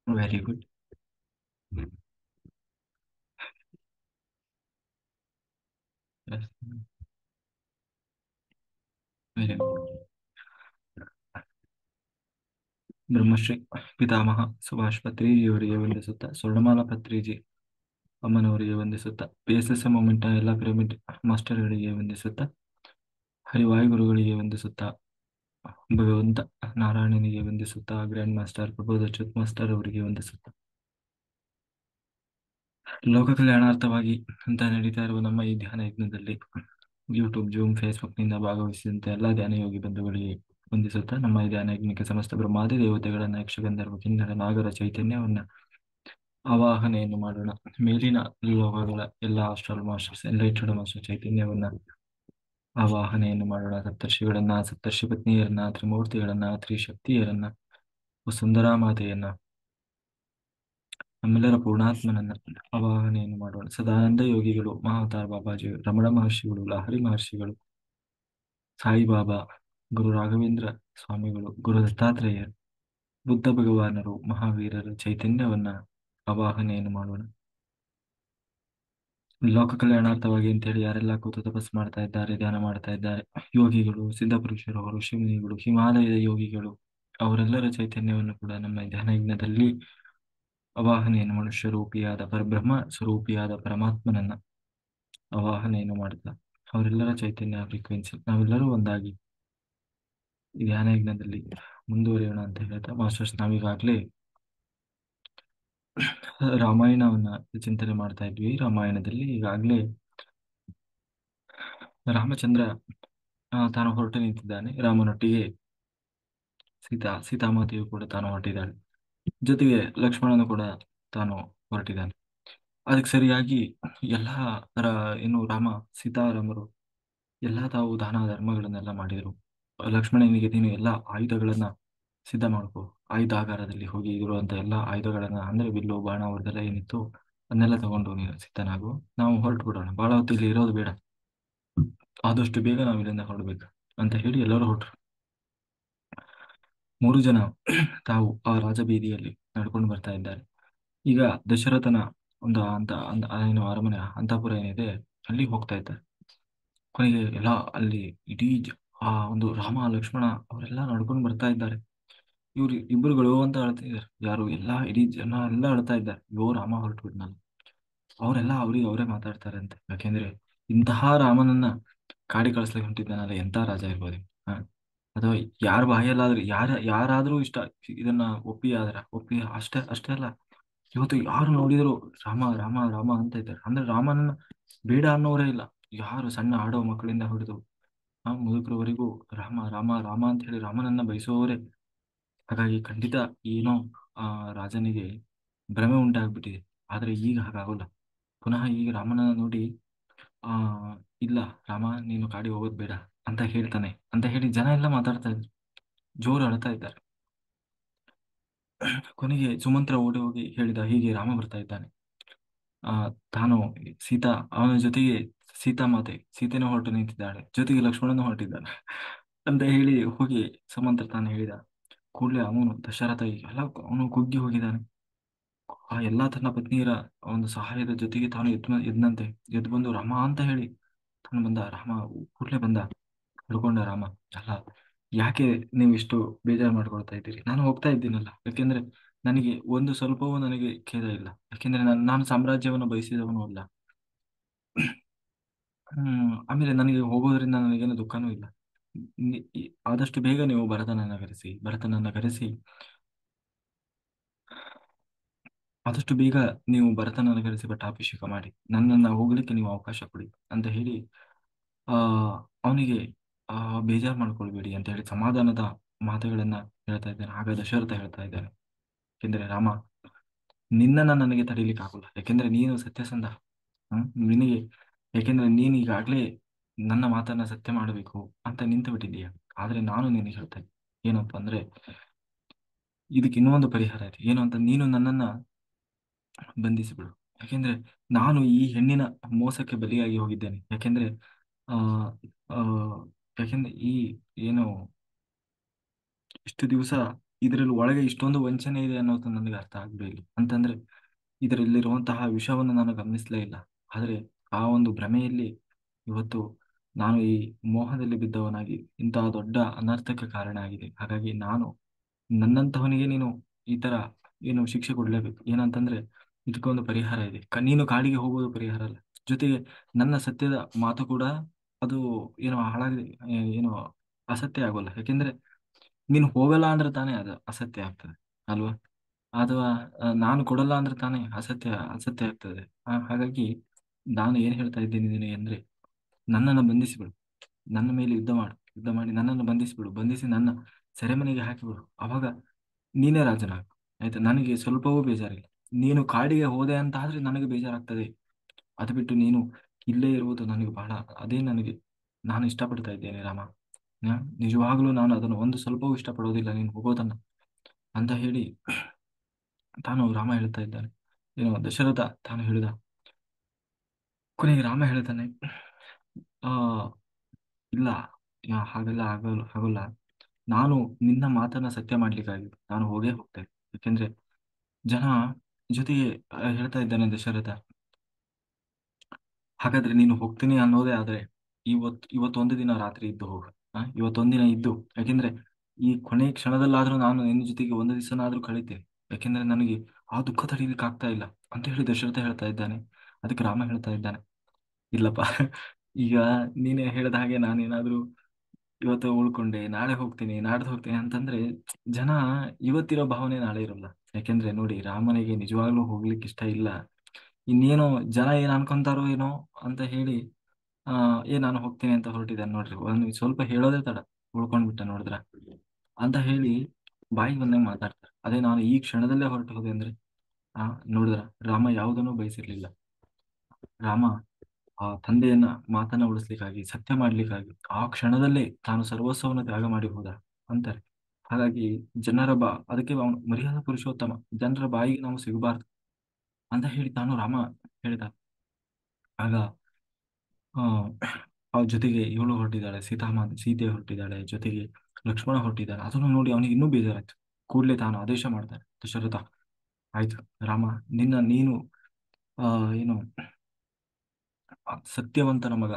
Very good. Very good. Brahmashri ಪಿತಾಮಹ Subhash ಪತ್ರಿಜಿಯವರಿಗೆ ವಂದಿಸುತ್ತಾ, Swarnamala Patriji ಅಮ್ಮನವರಿಗೆ ವಂದಿಸುತ್ತಾ, PSSM ಮೂಮೆಂಟ್ನ ಎಲ್ಲ pyramid ಮಾಸ್ಟರ್ಗಳಿಗೆ ವಂದಿಸುತ್ತಾ, ಹರಿವಾಯುಗುರುಗಳಿಗೆ ವಂದಿಸುತ್ತಾ, ಭಗವಂತ ನಾರಾಯಣನಿಗೆ ವಂದಿಸುತ್ತಾ, ಗ್ರ್ಯಾಂಡ್ ಮಾಸ್ಟರ್ ಪ್ರಬೋಧ ಅಚ್ಯುತ್ ಮಾಸ್ಟರ್ ಅವರಿಗೆ ವಂದಿಸುತ್ತಾ, ಲೋಕ ಕಲ್ಯಾಣಾರ್ಥವಾಗಿ ಅಂತ ನಡೀತಾ ಇರುವ ನಮ್ಮ ಈ ಧ್ಯಾನ ಯಜ್ಞದಲ್ಲಿ ಯೂಟ್ಯೂಬ್, ಜೂಮ್, ಫೇಸ್ಬುಕ್ನಿಂದ ಭಾಗವಹಿಸಿದಂತೆ ಎಲ್ಲ ಧ್ಯಾನ ಯೋಗಿ ಬಂಧುಗಳಿಗೆ ವಂದಿಸುತ್ತಾ, ನಮ್ಮ ಈ ಧ್ಯಾನ ಯಜ್ಞಕ್ಕೆ ಸಮಸ್ತ ಬ್ರಹ್ಮಾದಿ ದೇವತೆಗಳನ್ನ, ಯಕ್ಷಗಂಧರ್ವ ಕಿನ್ನರ ನಾಗರ ಚೈತನ್ಯವನ್ನ ಆವಾಹನೆಯನ್ನು ಮಾಡೋಣ. ಮೇಲಿನ ಲೋಕಗಳ ಎಲ್ಲ ಆಸ್ಟ್ರಲ್ ಮಾಸ್ಟರ್ಸ್, ಎನ್ಲೈಟೆಡ್ ಮಾಸ್ಟರ್ ಚೈತನ್ಯವನ್ನ ಆವಾಹನೆಯನ್ನು ಮಾಡೋಣ. ಸಪ್ತರ್ಷಿಗಳನ್ನ, ಸಪ್ತರ್ಷಿ ಪತ್ನಿಯರನ್ನ, ತ್ರಿಮೂರ್ತಿಗಳನ್ನ, ತ್ರಿಶಕ್ತಿಯರನ್ನ, ಸುಂದರ ಮಾತೆಯನ್ನ, ನಮ್ಮೆಲ್ಲರ ಪೂರ್ಣಾತ್ಮನನ್ನ ಆವಾಹನೆಯನ್ನು ಮಾಡೋಣ. ಸದಾನಂದ ಯೋಗಿಗಳು, ಮಹಾವತಾರ್ ಬಾಬಾಜಿ, ರಮಣ ಮಹರ್ಷಿಗಳು, ಲಹರಿ ಮಹರ್ಷಿಗಳು, ಸಾಯಿಬಾಬಾ, ಗುರು ರಾಘವೇಂದ್ರ ಸ್ವಾಮಿಗಳು, ಗುರು ದತ್ತಾತ್ರೇಯರು, ಬುದ್ಧ ಭಗವಾನರು, ಮಹಾವೀರರ ಚೈತನ್ಯವನ್ನ ಆವಾಹನೆಯನ್ನು ಮಾಡೋಣ. ಲೋಕ ಕಲ್ಯಾಣಾರ್ಥವಾಗಿ ಅಂತೇಳಿ ಯಾರೆಲ್ಲ ಕೂತು ತಪಸ್ಸು ಮಾಡ್ತಾ ಇದ್ದಾರೆ, ಧ್ಯಾನ ಮಾಡ್ತಾ ಇದ್ದಾರೆ, ಯೋಗಿಗಳು, ಸಿದ್ಧಪುರುಷರು, ಋಷಿಮುನಿಗಳು, ಹಿಮಾಲಯದ ಯೋಗಿಗಳು, ಅವರೆಲ್ಲರ ಚೈತನ್ಯವನ್ನು ಕೂಡ ನಮ್ಮ ಈ ಧ್ಯಾನ ಯಜ್ಞದಲ್ಲಿ ಆವಾಹನೆಯನ್ನು, ಮನುಷ್ಯ ರೂಪಿಯಾದ ಪರಬ್ರಹ್ಮ ಸ್ವರೂಪಿಯಾದ ಪರಮಾತ್ಮನನ್ನ ಆವಾಹನೆಯನ್ನು ಮಾಡ್ತಾ, ಅವರೆಲ್ಲರ ಚೈತನ್ಯ ಫ್ರೀಕ್ವೆನ್ಸಿ ನಾವೆಲ್ಲರೂ ಒಂದಾಗಿ ಈ ಧ್ಯಾನ ಯಜ್ಞದಲ್ಲಿ ಮುಂದುವರಿಯೋಣ ಅಂತ ಹೇಳ್ತಾ, ಮಾಸ್ಟರ್ಸ್ ನಾವೀಗಾಗಲೇ ರಾಮಾಯಣವನ್ನ ಚಿಂತನೆ ಮಾಡ್ತಾ ಇದ್ವಿ. ರಾಮಾಯಣದಲ್ಲಿ ಈಗಾಗಲೇ ರಾಮಚಂದ್ರ ತಾನು ಹೊರಟು ನಿಂತಿದ್ದಾನೆ. ರಾಮನೊಟ್ಟಿಗೆ ಸೀತಾಮಾತೆಯು ಕೂಡ ತಾನು ಹೊರಟಿದ್ದಾಳೆ. ಜೊತೆಗೆ ಲಕ್ಷ್ಮಣನು ಕೂಡ ತಾನು ಹೊರಟಿದ್ದಾನೆ. ಅದಕ್ಕೆ ಸರಿಯಾಗಿ ಎಲ್ಲ ಏನು ರಾಮ ಸೀತಾರಾಮರು ಎಲ್ಲ ತಾವು ದಾನ ಧರ್ಮಗಳನ್ನೆಲ್ಲ ಮಾಡಿದರು. ಲಕ್ಷ್ಮಣನಿಗೆ ನೀನು ಎಲ್ಲ ಆಯುಧಗಳನ್ನ ಸಿದ್ಧ ಮಾಡ್ಕೋ, ಆಯುಧಾಗಾರದಲ್ಲಿ ಹೋಗಿ ಇರುವಂತ ಎಲ್ಲ ಆಯುಧಗಳನ್ನ, ಅಂದ್ರೆ ಬಿಲ್ಲು ಬಾಣ ಅವ್ರದ್ದೆಲ್ಲ ಏನಿತ್ತು ಅದನ್ನೆಲ್ಲ ತಗೊಂಡು ನೀನು ಸಿದ್ಧನಾಗು, ನಾವು ಹೊರಟು ಬಿಡೋಣ, ಬಹಳ ಹೊತ್ತು ಇಲ್ಲಿ ಇರೋದು ಬೇಡ, ಆದಷ್ಟು ಬೇಗ ನಾವು ಇಲ್ಲಿಂದ ಹೊರಡ್ಬೇಕು ಅಂತ ಹೇಳಿ ಎಲ್ಲರೂ ಹೊರಟ್ರು. 3 ಜನ ತಾವು ಆ ರಾಜಬೀದಿಯಲ್ಲಿ ನಡ್ಕೊಂಡು ಬರ್ತಾ ಇದ್ದಾರೆ. ಈಗ ದಶರಥನ ಒಂದು ಏನು ಅರಮನೆ ಅಂತಃಪುರ ಏನಿದೆ ಅಲ್ಲಿ ಹೋಗ್ತಾ ಇದ್ದಾರೆ. ಕೊನೆಗೆ ಎಲ್ಲ ಅಲ್ಲಿ ಇಡೀ ಆ ಒಂದು ರಾಮ ಲಕ್ಷ್ಮಣ ಅವರೆಲ್ಲ ನಡ್ಕೊಂಡು ಬರ್ತಾ ಇದ್ದಾರೆ. ಇವ್ರು ಇಬ್ಬರುಗಳು ಅಂತ ಅಳ್ತಾ ಇದ್ದಾರೆ. ಯಾರು ಎಲ್ಲ ಇಡೀ ಜನ ಎಲ್ಲ ಅಳ್ತಾ ಇದ್ದಾರೆ, ಯೋ ರಾಮ ಹೊರಟು ಬಿಟ್ನಲ್ಲ. ಅವರೆಲ್ಲ ಅವ್ರಿಗೆ ಅವರೇ ಮಾತಾಡ್ತಾರೆ ಅಂತೆ. ಯಾಕೆಂದ್ರೆ ಇಂತಹ ರಾಮನನ್ನ ಕಾಡಿ ಕಳಿಸ್ಲಿಕ್ಕೆ ಹೊಂಟಿದ್ದಾನಲ್ಲ, ಎಂತ ರಾಜ ಇರ್ಬೋದು. ಹ ಅಥವಾ ಯಾರ ಬಾಯಲ್ಲಾದ್ರೂ ಯಾರಾದ್ರೂ ಇದನ್ನ ಒಪ್ಪಿ ಅಷ್ಟೇ ಅಲ್ಲ, ಇವತ್ತು ಯಾರು ನೋಡಿದ್ರು ರಾಮ ರಾಮ ರಾಮ ಅಂತ ಇದ್ದಾರೆ. ಅಂದ್ರೆ ರಾಮನನ್ನ ಬೇಡ ಅನ್ನೋರೇ ಇಲ್ಲ. ಯಾರು ಸಣ್ಣ ಆಡೋ ಮಕ್ಕಳಿಂದ ಹಿಡಿದು ಮುದುಕರವರೆಗೂ ರಾಮ ರಾಮ ರಾಮ ಅಂತ ಹೇಳಿ ರಾಮನನ್ನ ಬಯಸುವವರೇ. ಹಾಗಾಗಿ ಖಂಡಿತ ಏನೋ ಆ ರಾಜನಿಗೆ ಭ್ರಮೆ ಉಂಟಾಗ್ಬಿಟ್ಟಿದೆ. ಆದ್ರೆ ಈಗ ಹಾಗಾಗೋಲ್ಲ. ಪುನಃ ಈಗ ರಾಮನನ್ನ ನೋಡಿ ಆ ಇಲ್ಲ ರಾಮ ನೀನು ಕಾಡಿ ಹೋಗೋದ್ ಬೇಡ ಅಂತ ಹೇಳ್ತಾನೆ ಅಂತ ಹೇಳಿ ಜನ ಎಲ್ಲ ಮಾತಾಡ್ತಾ ಇದ್ರು, ಜೋರು ಅಳ್ತಾ ಇದ್ದಾರೆ. ಕೊನೆಗೆ ಸುಮಂತ್ರ ಓಡಿ ಹೋಗಿ ಹೇಳಿದ, ಹೀಗೆ ರಾಮ ಬರ್ತಾ ಇದ್ದಾನೆ, ಆ ತಾನು ಅವನ ಜೊತೆಗೆ ಸೀತೆನೂ ಹೊರಟು ನಿಂತಿದ್ದಾಳೆ, ಜೊತೆಗೆ ಲಕ್ಷ್ಮಣನು ಹೊರಟಿದ್ದಾನೆ ಅಂತ ಹೇಳಿ ಹೋಗಿ ಸುಮಂತ್ರ ತಾನು ಹೇಳಿದ ಕೂಡಲೇ ಅವನು ದಶರಥ ಎಲ್ಲ ಅವನು ಕುಗ್ಗಿ ಹೋಗಿದ್ದಾನೆ. ಆ ಎಲ್ಲಾ ತನ್ನ ಪತ್ನಿಯರ ಒಂದು ಸಹಾಯದ ಜೊತೆಗೆ ತಾನು ಎದ್ನಂತೆ, ಎದ್ದು ಬಂದು ರಾಮ ಅಂತ ಹೇಳಿ ತಾನು ಬಂದ. ರಾಮ ಕೂಡಲೇ ಬಂದ, ಹಿಡ್ಕೊಂಡ ರಾಮ. ಅಲ್ಲ, ಯಾಕೆ ನೀವು ಇಷ್ಟು ಬೇಜಾರು ಮಾಡ್ಕೊಳ್ತಾ ಇದ್ದೀರಿ? ನಾನು ಹೋಗ್ತಾ ಇದ್ದೀನಲ್ಲ. ಯಾಕೆಂದ್ರೆ ನನಗೆ ಒಂದು ಸ್ವಲ್ಪವೂ ನನಗೆ ಖೇದ ಇಲ್ಲ. ಯಾಕೆಂದ್ರೆ ನಾನು ಸಾಮ್ರಾಜ್ಯವನ್ನು ಬಯಸಿದವನು ಅಲ್ಲ. ಆಮೇಲೆ ನನಗೆ ಹೋಗೋದ್ರಿಂದ ನನಗೇನು ದುಃಖನೂ ಇಲ್ಲ. ಆದಷ್ಟು ಬೇಗ ನೀವು ಭರತನನ್ನ ಕರೆಸಿ ಆದಷ್ಟು ಬೇಗ ನೀವು ಭರತನನ್ನ ಕರೆಸಿ ಪಟ್ಟಾಭಿಷೇಕ ಮಾಡಿ, ನನ್ನನ್ನ ಹೋಗ್ಲಿಕ್ಕೆ ನೀವು ಅವಕಾಶ ಕೊಡಿ ಅಂತ ಹೇಳಿ ಆ ಅವನಿಗೆ ಬೇಜಾರು ಮಾಡ್ಕೊಳ್ಬೇಡಿ ಅಂತ ಹೇಳಿ ಸಮಾಧಾನದ ಮಾತುಗಳನ್ನ ಹೇಳ್ತಾ ಇದ್ದಾನೆ. ಆಗ ದಶರಥ ಹೇಳ್ತಾ ಇದ್ದಾನೆ, ಯಾಕೆಂದ್ರೆ ರಾಮ ನಿನ್ನನ್ನ ನನಗೆ ತಡೀಲಿಕ್ಕೆ ಆಗೋಲ್ಲ. ಯಾಕೆಂದ್ರೆ ನೀನು ಸತ್ಯಸಂಧ. ನಿನಗೆ ಯಾಕೆಂದ್ರೆ ನೀನು ಈಗಾಗ್ಲೇ ನನ್ನ ಮಾತನ್ನ ಸತ್ಯ ಮಾಡಬೇಕು ಅಂತ ನಿಂತು ಬಿಟ್ಟಿದ್ದೀಯ. ಆದ್ರೆ ನಾನು ನಿನಗೆ ಹೇಳ್ತೇನೆ ಏನಪ್ಪ ಅಂದ್ರೆ, ಇದಕ್ಕೆ ಇನ್ನೊಂದು ಪರಿಹಾರ ಇದೆ. ಏನು ಅಂತ, ನೀನು ನನ್ನನ್ನ ಬಂಧಿಸಿಬಿಡು. ಯಾಕೆಂದ್ರೆ ನಾನು ಈ ಹೆಣ್ಣಿನ ಮೋಸಕ್ಕೆ ಬಲಿಯಾಗಿ ಹೋಗಿದ್ದೇನೆ. ಯಾಕೆಂದ್ರೆ ಆ ಆ ಯಾಕೆಂದ್ರೆ ಈ ಏನು ಇಷ್ಟು ದಿವಸ ಇದರಲ್ಲಿ ಒಳಗೆ ಇಷ್ಟೊಂದು ವಂಚನೆ ಇದೆ ಅನ್ನೋದು ನನಗೆ ಅರ್ಥ ಆಗ್ಲಿಲ್ಲ. ಅಂತಂದ್ರೆ ಇದರಲ್ಲಿರುವಂತಹ ವಿಷಯವನ್ನು ನಾನು ಗಮನಿಸಲೇ ಇಲ್ಲ. ಆದರೆ ಆ ಒಂದು ಭ್ರಮೆಯಲ್ಲಿ ಇವತ್ತು ನಾನು ಈ ಮೋಹದಲ್ಲಿ ಬಿದ್ದವನಾಗಿ ಇಂತಹ ದೊಡ್ಡ ಅನರ್ಥಕ್ಕೆ ಕಾರಣ ಆಗಿದೆ. ಹಾಗಾಗಿ ನಾನು ನನ್ನಂತಹವನಿಗೆ ನೀನು ಈ ತರ ಏನು ಶಿಕ್ಷೆ ಕೊಡ್ಲೇಬೇಕು. ಏನಂತಂದ್ರೆ ಇದಕ್ಕೊಂದು ಪರಿಹಾರ ಇದೆ. ನೀನು ಕಾಡಿಗೆ ಹೋಗೋದು ಪರಿಹಾರ ಅಲ್ಲ. ಜೊತೆಗೆ ನನ್ನ ಸತ್ಯದ ಮಾತು ಕೂಡ ಅದು ಏನೋ ಹಾಳಾಗಿದೆ, ಏನೋ ಅಸತ್ಯ ಆಗೋಲ್ಲ. ಯಾಕೆಂದ್ರೆ ನೀನು ಹೋಗಲ್ಲ ಅಂದ್ರೆ ತಾನೇ ಅದು ಅಸತ್ಯ ಆಗ್ತದೆ ಅಲ್ವಾ? ಅಥವಾ ನಾನು ಕೊಡಲ್ಲ ಅಂದ್ರೆ ತಾನೇ ಅಸತ್ಯ ಆಗ್ತದೆ. ಹಾಗಾಗಿ ನಾನು ಏನ್ ಹೇಳ್ತಾ ಇದ್ದೀನಿ ನಿನಗೆ ಅಂದ್ರೆ, ನನ್ನನ್ನು ಬಂಧಿಸಿಬಿಡು, ನನ್ನ ಮೇಲೆ ಯುದ್ಧ ಮಾಡಿ ನನ್ನನ್ನು ಬಂಧಿಸಿಬಿಡು, ಬಂಧಿಸಿ ನನ್ನ ಸೆರೆಮನೆಗೆ ಹಾಕಿಬಿಡು. ಅವಾಗ ನೀನೇ ರಾಜನಾಗು. ಆಯ್ತಾ? ನನಗೆ ಸ್ವಲ್ಪವೂ ಬೇಜಾರಿಲ್ಲ. ನೀನು ಕಾಡಿಗೆ ಹೋದೆ ಅಂತ ಆದ್ರೆ ನನಗೆ ಬೇಜಾರಾಗ್ತದೆ. ಅದು ಬಿಟ್ಟು ನೀನು ಇಲ್ಲೇ ಇರುವುದು ನನಗೆ ಬಹಳ, ಅದೇ ನನಗೆ, ನಾನು ಇಷ್ಟಪಡ್ತಾ ಇದ್ದೇನೆ ರಾಮ. ನಿಜವಾಗ್ಲೂ ನಾನು ಅದನ್ನು ಒಂದು ಸ್ವಲ್ಪವೂ ಇಷ್ಟಪಡೋದಿಲ್ಲ ನೀನು ಹೋಗೋದನ್ನ ಅಂತ ಹೇಳಿ ತಾನು ರಾಮ ಹೇಳ್ತಾ ಇದ್ದಾನೆ. ಏನು ದಶರಥ ತಾನು ಹೇಳಿದ. ಕೊನೆಗೆ ರಾಮ ಹೇಳ್ತಾನೆ, ಆ ಇಲ್ಲ, ಹಾಗೆಲ್ಲ ಆಗೋಲ್ಲ. ನಾನು ನಿನ್ನ ಮಾತನ್ನ ಸತ್ಯ ಮಾಡ್ಲಿಕ್ಕಾಗಿ ನಾನು ಹೋಗ್ತೇನೆ. ಯಾಕೆಂದ್ರೆ ಜನ ಜೊತೆಗೆ ಹೇಳ್ತಾ ಇದ್ದಾನೆ ದಶರಥ. ಹಾಗಾದ್ರೆ ನೀನು ಹೋಗ್ತೀನಿ ಅನ್ನೋದೇ ಆದ್ರೆ ಇವತ್ತೊಂದು ದಿನ ರಾತ್ರಿ ಇದ್ದು ಹೋಗು. ಇವತ್ತೊಂದಿನ ಇದ್ದು, ಯಾಕೆಂದ್ರೆ ಈ ಕೊನೆ ಕ್ಷಣದಲ್ಲಾದ್ರೂ ನಾನು ನಿನ್ನ ಜೊತೆಗೆ ಒಂದು ದಿವಸನಾದ್ರೂ ಕಳೀತೇನೆ. ಯಾಕೆಂದ್ರೆ ನನಗೆ ಆ ದುಃಖ ತಡೀಲಿಕ್ಕೆ ಆಗ್ತಾ ಇಲ್ಲ ಅಂತ ಹೇಳಿ ದಶರಥ ಹೇಳ್ತಾ ಇದ್ದಾನೆ. ಅದಕ್ಕೆ ರಾಮ ಹೇಳ್ತಾ ಇದ್ದಾನೆ, ಇಲ್ಲಪ್ಪ, ಈಗ ನೀನೇ ಹೇಳಿದ ಹಾಗೆ ನಾನೇನಾದ್ರೂ ಇವತ್ತು ಉಳ್ಕೊಂಡೆ ನಾಳೆ ಹೋಗ್ತೀನಿ ನಾಡ್ದು ಹೋಗ್ತೀನಿ ಅಂತಂದ್ರೆ ಜನ ಇವತ್ತಿರೋ ಭಾವನೆ ನಾಳೆ ಇರಲ್ಲ. ಯಾಕೆಂದ್ರೆ ನೋಡಿ, ರಾಮನಿಗೆ ನಿಜವಾಗ್ಲೂ ಹೋಗ್ಲಿಕ್ಕೆ ಇಷ್ಟ ಇಲ್ಲ. ಇನ್ನೇನೋ ಜನ ಏನ್ ಅನ್ಕೊಂತಾರೋ ಏನೋ ಅಂತ ಹೇಳಿ ನಾನು ಹೋಗ್ತೀನಿ ಅಂತ ಹೊರಟಿದ್ದಾನೆ ನೋಡ್ರಿ. ಒಂದು ಸ್ವಲ್ಪ ಹೇಳೋದೇ ತಡ ಉಳ್ಕೊಂಡ್ಬಿಟ್ಟ ನೋಡಿದ್ರ ಅಂತ ಹೇಳಿ ಬಾಯಿ ಬಂದಂಗೆ ಮಾತಾಡ್ತಾರೆ. ಅದೇ ನಾನು ಈ ಕ್ಷಣದಲ್ಲೇ ಹೊರಟು ಹೋದೆ ಅಂದ್ರೆ ಆ ನೋಡಿದ್ರ ರಾಮ ಯಾವುದನ್ನು ಬಯಸಿರ್ಲಿಲ್ಲ. ರಾಮ ಆ ತಂದೆಯನ್ನ ಮಾತನ್ನ ಉಳಿಸ್ಲಿಕ್ಕಾಗಿ, ಸತ್ಯ ಮಾಡ್ಲಿಕ್ಕಾಗಿ ಆ ಕ್ಷಣದಲ್ಲೇ ತಾನು ಸರ್ವಸ್ವವನ್ನು ತ್ಯಾಗ ಮಾಡಿ ಹೋದ ಅಂತಾರೆ. ಹಾಗಾಗಿ ಅದಕ್ಕೆ ಅವನು ಮರ್ಯಾದಾ ಪುರುಷೋತ್ತಮ, ಜನರ ಬಾಯಿಗೆ ನಾವು ಸಿಗಬಾರ್ದು ಅಂತ ಹೇಳಿ ತಾನು ರಾಮ ಹೇಳಿದ. ಆಗ ಆ ಅವ್ರ ಜೊತೆಗೆ ಇವಳು ಹೊರಟಿದ್ದಾಳೆ, ಸೀತೆ ಹೊರಟಿದ್ದಾಳೆ, ಜೊತೆಗೆ ಲಕ್ಷ್ಮಣ ಹೊರಟಿದ್ದಾನೆ. ಅದನ್ನು ನೋಡಿ ಅವನಿಗೆ ಇನ್ನೂ ಬೇಜಾರಾಯ್ತು. ಕೂಡಲೇ ತಾನು ಆದೇಶ ಮಾಡ್ತಾನೆ, ದಶರಥ ಆಯ್ತು ರಾಮ, ನೀನು ಆ ಏನು ಸತ್ಯವಂತನ ಮಗ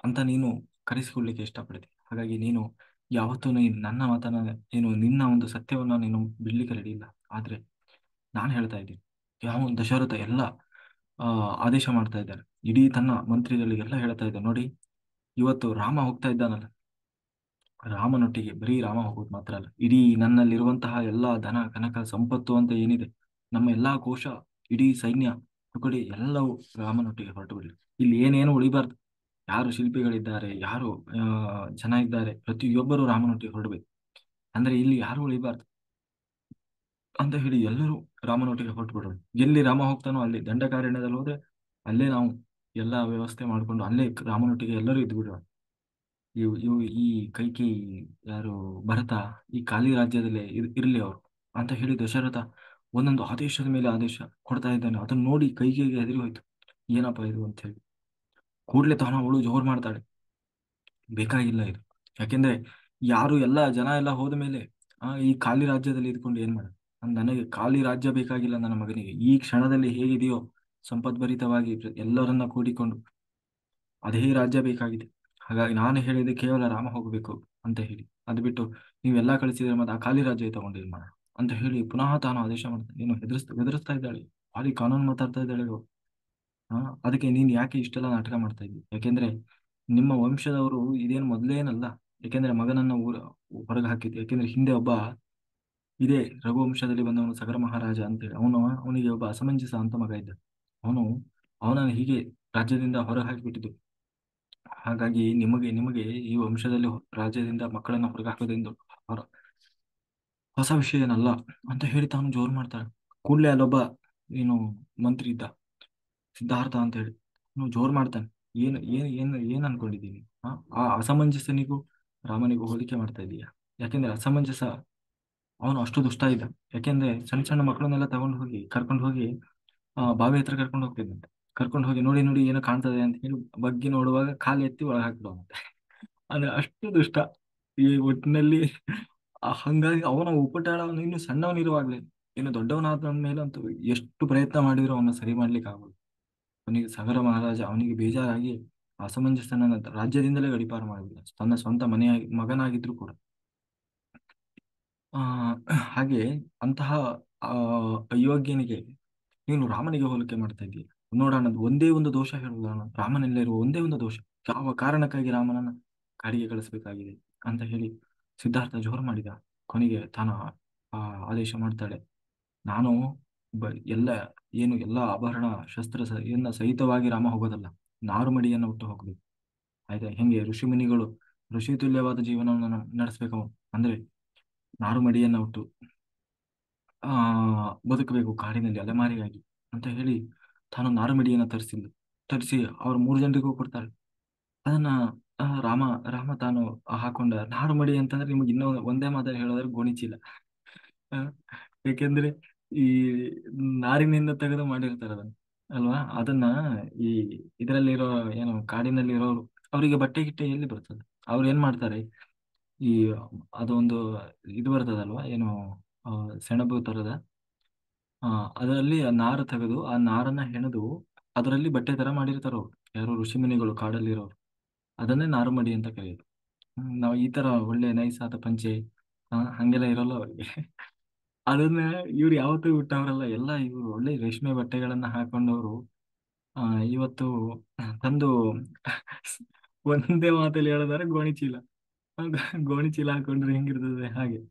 ಅಂತ ನೀನು ಕರೆಸಿಕೊಳ್ಳಿಕ್ಕೆ ಇಷ್ಟಪಡ್ತೀನಿ. ಹಾಗಾಗಿ ನೀನು ಯಾವತ್ತೂ ನನ್ನ ಮಾತನ್ನ ನಿನ್ನ ಒಂದು ಸತ್ಯವನ್ನ ನೀನು ಬಿಡ್ಲಿಕ್ಕೆ ರೆಡಿ ಇಲ್ಲ. ಆದ್ರೆ ನಾನು ಹೇಳ್ತಾ ಇದ್ದೀನಿ, ಯಾವ ದಶರಥ ಎಲ್ಲ ಆದೇಶ ಮಾಡ್ತಾ ಇದ್ದಾರೆ. ಇಡೀ ತನ್ನ ಮಂತ್ರಿಗಳಿಗೆಲ್ಲ ಹೇಳ್ತಾ ಇದ್ದಾರೆ, ನೋಡಿ ಇವತ್ತು ರಾಮ ಹೋಗ್ತಾ ಇದ್ದಾನಲ್ಲ, ರಾಮನೊಟ್ಟಿಗೆ ಬರೀ ರಾಮ ಹೋಗೋದು ಮಾತ್ರ ಅಲ್ಲ, ಇಡೀ ನನ್ನಲ್ಲಿರುವಂತಹ ಎಲ್ಲಾ ಧನ ಕನಕ ಸಂಪತ್ತು ಅಂತ ಏನಿದೆ, ನಮ್ಮ ಎಲ್ಲಾ ಕೋಶ, ಇಡೀ ಸೈನ್ಯ ತುಕಡಿ ಎಲ್ಲವೂ ರಾಮನೊಟ್ಟಿಗೆ ಹೊರಟು ಬಿಡ್ಲಿ. ಇಲ್ಲಿ ಏನೇನು ಉಳಿಬಾರ್ದು. ಯಾರು ಶಿಲ್ಪಿಗಳಿದ್ದಾರೆ, ಯಾರು ಜನ ಇದ್ದಾರೆ, ಪ್ರತಿಯೊಬ್ಬರು ರಾಮನೊಟ್ಟಿಗೆ ಹೊರಡ್ಬೇಕು. ಅಂದ್ರೆ ಇಲ್ಲಿ ಯಾರು ಉಳಿಬಾರ್ದು ಅಂತ ಹೇಳಿ ಎಲ್ಲರೂ ರಾಮನೊಟ್ಟಿಗೆ ಹೊರಟು ಬಿಡೋಣ. ಎಲ್ಲಿ ರಾಮ ಹೋಗ್ತಾನೋ ಅಲ್ಲಿ ದಂಡಕಾರಣ್ಯದಲ್ಲಿ ಹೋದ್ರೆ ಅಲ್ಲೇ ನಾವು ಎಲ್ಲಾ ವ್ಯವಸ್ಥೆ ಮಾಡ್ಕೊಂಡು ಅಲ್ಲೇ ರಾಮನೊಟ್ಟಿಗೆ ಎಲ್ಲರೂ ಇದ್ದು ಬಿಡೋಣ. ಇವು ಈ ಕೈಕೇಯಿ, ಯಾರು ಭರತ, ಈ ಖಾಲಿ ರಾಜ್ಯದಲ್ಲೇ ಇರ್ಲಿ ಅವರು ಅಂತ ಹೇಳಿ ದಶರಥ ಒಂದೊಂದು ಆದೇಶದ ಮೇಲೆ ಆದೇಶ ಕೊಡ್ತಾ ಇದ್ದಾನೆ. ಅದನ್ನ ನೋಡಿ ಕೈಕೇಯಿಗೆ ಹೆದರಿ ಹೋಯ್ತು, ಏನಪ್ಪಾ ಇದು ಅಂತ ಹೇಳಿ. ಕೂಡ್ಲೆ ತಾನು ಅವಳು ಜೋರ್ ಮಾಡ್ತಾಳೆ, ಬೇಕಾಗಿಲ್ಲ ಇದು. ಯಾಕೆಂದ್ರೆ ಎಲ್ಲ ಜನ ಎಲ್ಲ ಹೋದ ಮೇಲೆ ಈ ಖಾಲಿ ರಾಜ್ಯದಲ್ಲಿ ಇದ್ಕೊಂಡು ಏನ್ ಮಾಡ, ನನಗೆ ಖಾಲಿ ರಾಜ್ಯ ಬೇಕಾಗಿಲ್ಲ. ನನ್ನ ಮಗನಿಗೆ ಈ ಕ್ಷಣದಲ್ಲಿ ಹೇಗಿದೆಯೋ ಸಂಪದ್ಭರಿತವಾಗಿ ಎಲ್ಲರನ್ನ ಕೂಡಿಕೊಂಡು ಅದೇ ರಾಜ್ಯ ಬೇಕಾಗಿದೆ. ಹಾಗಾಗಿ ನಾನು ಹೇಳಿದೆ ಕೇವಲ ರಾಮ ಹೋಗಬೇಕು ಅಂತ ಹೇಳಿ. ಅದು ಬಿಟ್ಟು ನೀವೆಲ್ಲಾ ಕಳಿಸಿದ್ರೆ ಮತ್ತೆ ಆ ಖಾಲಿ ರಾಜ್ಯ ತಗೊಂಡು ಏನ್ ಮಾಡ ಅಂತ ಹೇಳಿ ಪುನಃ ತಾನು ಆದೇಶ ಮಾಡ್ತಾನೆ. ನೀನು ಹೆದರಿಸ್ತಾ ಇದ್ದಾಳೆ, ಭಾರಿ ಕಾನೂನು ಮಾತಾಡ್ತಾ ಇದ್ದಾಳೆ ಇವ್ಳು. ಅದಕ್ಕೆ ನೀನ್ ಯಾಕೆ ಇಷ್ಟೆಲ್ಲ ನಾಟಕ ಮಾಡ್ತಾ ಇದ್ದಿ? ಯಾಕೆಂದ್ರೆ ನಿಮ್ಮ ವಂಶದವರು ಇದೇನು ಮೊದಲೇನಲ್ಲ. ಯಾಕೆಂದ್ರೆ ಮಗನನ್ನ ಹೊರಗೆ ಹಾಕಿದ್ದು. ಯಾಕೆಂದ್ರೆ ಹಿಂದೆ ಒಬ್ಬ ಇದೇ ರಘುವಂಶದಲ್ಲಿ ಬಂದವನು ಸಗರ ಮಹಾರಾಜ ಅಂತೇಳಿ ಅವನಿಗೆ ಒಬ್ಬ ಅಸಮಂಜಸ ಅಂತ ಮಗ ಇದ್ದ. ಅವನು ಅವನನ್ನು ಹೀಗೆ ರಾಜ್ಯದಿಂದ ಹೊರ ಹಾಕಿಬಿಟ್ಟಿದ್ದು. ಹಾಗಾಗಿ ನಿಮಗೆ ಈ ವಂಶದಲ್ಲಿ ರಾಜ್ಯದಿಂದ ಮಕ್ಕಳನ್ನ ಹೊರಗೆ ಹಾಕೋದ್ರಿಂದ ಹೊಸ ವಿಷಯ ಏನಲ್ಲ ಅಂತ ಹೇಳಿ ತಾನು ಜೋರು ಮಾಡ್ತಾಳೆ. ಕೂಡ್ಲೆ ಅಲ್ಲೊಬ್ಬ ಏನು ಮಂತ್ರಿ ಇದ್ದ, ಸಿದ್ಧಾರ್ಥ ಅಂತ ಹೇಳಿ, ಅವನು ಜೋರು ಮಾಡ್ತಾನೆ. ಏನ್ ಅನ್ಕೊಂಡಿದ್ದೀನಿ? ಆ ಅಸಮಂಜಸನಿಗೂ ರಾಮನಿಗೂ ಹೋಲಿಕೆ ಮಾಡ್ತಾ ಇದೀಯ? ಯಾಕೆಂದ್ರೆ ಅಸಮಂಜಸ ಅವನು ಅಷ್ಟು ದುಷ್ಟ ಇದ್ದ. ಯಾಕೆಂದ್ರೆ ಸಣ್ಣ ಸಣ್ಣ ಮಕ್ಕಳನ್ನೆಲ್ಲ ಕರ್ಕೊಂಡು ಹೋಗಿ ಬಾವಿ ಹತ್ರ ಕರ್ಕೊಂಡು ಹೋಗ್ತಿದ್ದಂತೆ. ಕರ್ಕೊಂಡು ಹೋಗಿ ನೋಡಿ ನೋಡಿ ಏನೋ ಕಾಣ್ತದೆ ಅಂತ ಹೇಳಿ ಬಗ್ಗಿ ನೋಡುವಾಗ ಕಾಲು ಎತ್ತಿ ಒಳಗೆ ಹಾಕಿಡುವಂತೆ. ಅಂದ್ರೆ ಅಷ್ಟು ದುಷ್ಟ. ಈ ಒಟ್ಟಿನಲ್ಲಿ ಹಂಗಾಗಿ ಅವನ ಉಪಟಳ ಅವನು ಇನ್ನು ಸಣ್ಣವನಿರುವಾಗ್ಲೇ, ಇನ್ನು ದೊಡ್ಡವನಾದ ಮೇಲಂತೂ ಎಷ್ಟು ಪ್ರಯತ್ನ ಮಾಡಿದ್ರು ಅವನ್ನ ಸರಿ ಮಾಡ್ಲಿಕ್ಕೆ ಆಗೋದು. ಅವನಿಗೆ ಸಗರ ಮಹಾರಾಜ ಅವನಿಗೆ ಬೇಜಾರಾಗಿ ಅಸಮಂಜಸನ ರಾಜ್ಯದಿಂದಲೇ ಗಡೀಪಾರು ಮಾಡಿದ, ತನ್ನ ಸ್ವಂತ ಮಗನಾಗಿದ್ರು ಕೂಡ. ಆ ಹಾಗೆ ಅಂತಹ ಆ ಅಯೋಗ್ಯನಿಗೆ ನೀನು ರಾಮನಿಗೆ ಹೋಲಿಕೆ ಮಾಡ್ತಾ ಇದ್ದೀಯ. ನೋಡೋಣ, ಒಂದೇ ಒಂದು ದೋಷ ಹೇಳುವುದಾಣ, ರಾಮನಲ್ಲಿರುವ ಒಂದೇ ಒಂದು ದೋಷ, ಯಾವ ಕಾರಣಕ್ಕಾಗಿ ರಾಮನನ್ನ ಕಾಡಿಗೆ ಕಳಿಸ್ಬೇಕಾಗಿದೆ ಅಂತ ಹೇಳಿ ಸಿದ್ಧಾರ್ಥ ಜೋರು ಮಾಡಿದ. ಕೊನೆಗೆ ತಾನು ಆ ಆದೇಶ ಮಾಡ್ತಾಳೆ, ನಾನು ಎಲ್ಲ ಎಲ್ಲ ಆಭರಣ ಶಸ್ತ್ರ ಸಹಿತವಾಗಿ ರಾಮ ಹೋಗೋದಲ್ಲ, ನಾರುಮಡಿಯನ್ನು ಹುಟ್ಟು ಹೋಗ್ಬೇಕು. ಆಯ್ತಾ? ಹೆಂಗೆ ಋಷಿಮುನಿಗಳು ಋಷಿ ತುಲ್ಯವಾದ ಜೀವನವನ್ನು ನಡೆಸ್ಬೇಕು, ಅಂದ್ರೆ ನಾರುಮಡಿಯನ್ನ ಹುಟ್ಟು ಆ ಬದುಕಬೇಕು ಕಾಡಿನಲ್ಲಿ ಅಲೆಮಾರಿಯಾಗಿ ಅಂತ ಹೇಳಿ ತಾನು ನಾರುಮಡಿಯನ್ನ ತರಿಸಿ ಅವ್ರ 3 ಜನರಿಗೂ ಕೊಡ್ತಾಳೆ. ಅದನ್ನ ರಾಮ ರಾಮ ತಾನು ಹಾಕೊಂಡ. ನಾರುಮಡಿ ಅಂತಂದ್ರೆ ನಿಮ್ಗೆ ಇನ್ನೂ ಒಂದೇ ಮಾತಲ್ಲಿ ಹೇಳೋದ್ರೆ ಗೋಣಿಚೀಲ. ಆ, ಯಾಕೆಂದ್ರೆ ಈ ನಾರಿನಿಂದ ತೆಗೆದು ಮಾಡಿರ್ತಾರೆ ಅದನ್ನ, ಅಲ್ವಾ? ಅದನ್ನ ಈ ಇದರಲ್ಲಿರೋ ಏನು ಕಾಡಿನಲ್ಲಿ ಇರೋರು ಅವರಿಗೆ ಬಟ್ಟೆ ಗಿಟ್ಟೆ ಎಲ್ಲಿ ಬರ್ತದೆ? ಅವ್ರು ಏನ್ ಮಾಡ್ತಾರೆ, ಈ ಅದೊಂದು ಇದು ಬರ್ತದಲ್ವಾ, ಏನು ಆ, ಸೆಣಬು ತರದ, ಆ ಅದರಲ್ಲಿ ಆ ನಾರು ತೆಗೆದು ಆ ನಾರನ್ನ ಹೆಣೆದು ಅದರಲ್ಲಿ ಬಟ್ಟೆ ತರ ಮಾಡಿರ್ತಾರ ಅವ್ರು, ಯಾರು ಋಷಿಮುನಿಗಳು ಕಾಡಲ್ಲಿರೋರು. ಅದನ್ನೇ ನಾರುಮಡಿ ಅಂತ ಕರೆಯೋದು. ನಾವು ಈ ತರ ಒಳ್ಳೆ ನೈಸ್ ಆದ ಪಂಚೆ ಹಂಗೆಲ್ಲ ಇರಲ್ಲ ಅವ್ರಿಗೆ. ಅದನ್ನ ಇವ್ರು ಯಾವತ್ತೂ ಬಿಟ್ಟವ್ರಲ್ಲ, ಎಲ್ಲ ಇವ್ರು ಒಳ್ಳೆ ರೇಷ್ಮೆ ಬಟ್ಟೆಗಳನ್ನ ಹಾಕೊಂಡವ್ರು ಆ ಇವತ್ತು ತಂದು ಒಂದೇ ಮಾತಲ್ಲಿ ಹೇಳಿದಾರೆ ಗೋಣಿ ಚೀಲ. ಗೋಣಿ ಚೀಲ ಹಾಕೊಂಡ್ರೆ ಹೆಂಗಿರ್ತದೆ ಹಾಗೆ.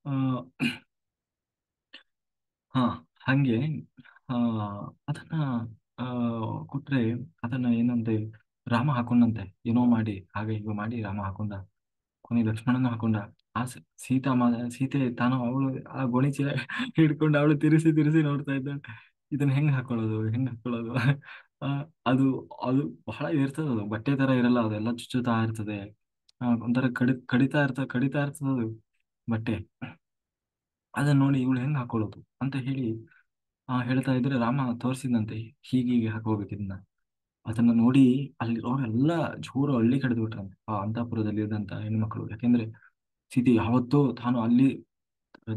ಆ ಹಾ ಹಂಗೆ ಆ ಅದನ್ನ ಆ ಕೊಟ್ರೆ ಅದನ್ನ ಏನಂತೆ ರಾಮ ಹಾಕೊಂಡಂತೆ, ಏನೋ ಮಾಡಿ ಹಾಗೆ ಹೀಗೆ ಮಾಡಿ ರಾಮ ಹಾಕೊಂಡ. ಕೊನೆ ಲಕ್ಷ್ಮಣನ ಹಾಕೊಂಡ. ಸೀತೆ ತಾನು ಅವಳು ಆ ಗೋಣಿ ಚೀಲ ಹಿಡ್ಕೊಂಡು ಅವಳು ತಿರುಸಿ ತಿರುಸಿ ನೋಡ್ತಾ ಇದ್ದಾಳೆ, ಇದನ್ನ ಹೆಂಗ್ ಹಾಕೊಳ್ಳೋದು ಆ, ಅದು ಅದು ಬಹಳ ಇರ್ತದೆ, ಅದು ಬಟ್ಟೆ ತರ ಇರಲ್ಲ, ಅದೆಲ್ಲ ಚುಚ್ಚುತ್ತಾ ಇರ್ತದೆ. ಒಂಥರ ಕಡಿತಾ ಇರ್ತದೆ ಅದು ಬಟ್ಟೆ. ಅದನ್ನ ನೋಡಿ ಇವಳು ಹೆಂಗ್ ಹಾಕೊಳ್ಳೋದು ಅಂತ ಹೇಳಿ ಹೇಳ್ತಾ ಇದ್ರೆ ರಾಮ ತೋರಿಸಿದಂತೆ, ಹೀಗೆ ಹಾಕೋಬೇಕು ಇದನ್ನ. ಅದನ್ನ ನೋಡಿ ಅಲ್ಲಿರೋರೆಲ್ಲ ಜೋರು ಹಳ್ಳಿ ಕಡ್ದು ಬಿಟ್ರಂತೆ, ಆ ಅಂತಃಪುರದಲ್ಲಿ ಇದ್ದಂತ ಹೆಣ್ಮಕ್ಳು. ಯಾಕೆಂದ್ರೆ ಸೀತೆ ಯಾವತ್ತೂ ತಾನು ಅಲ್ಲಿ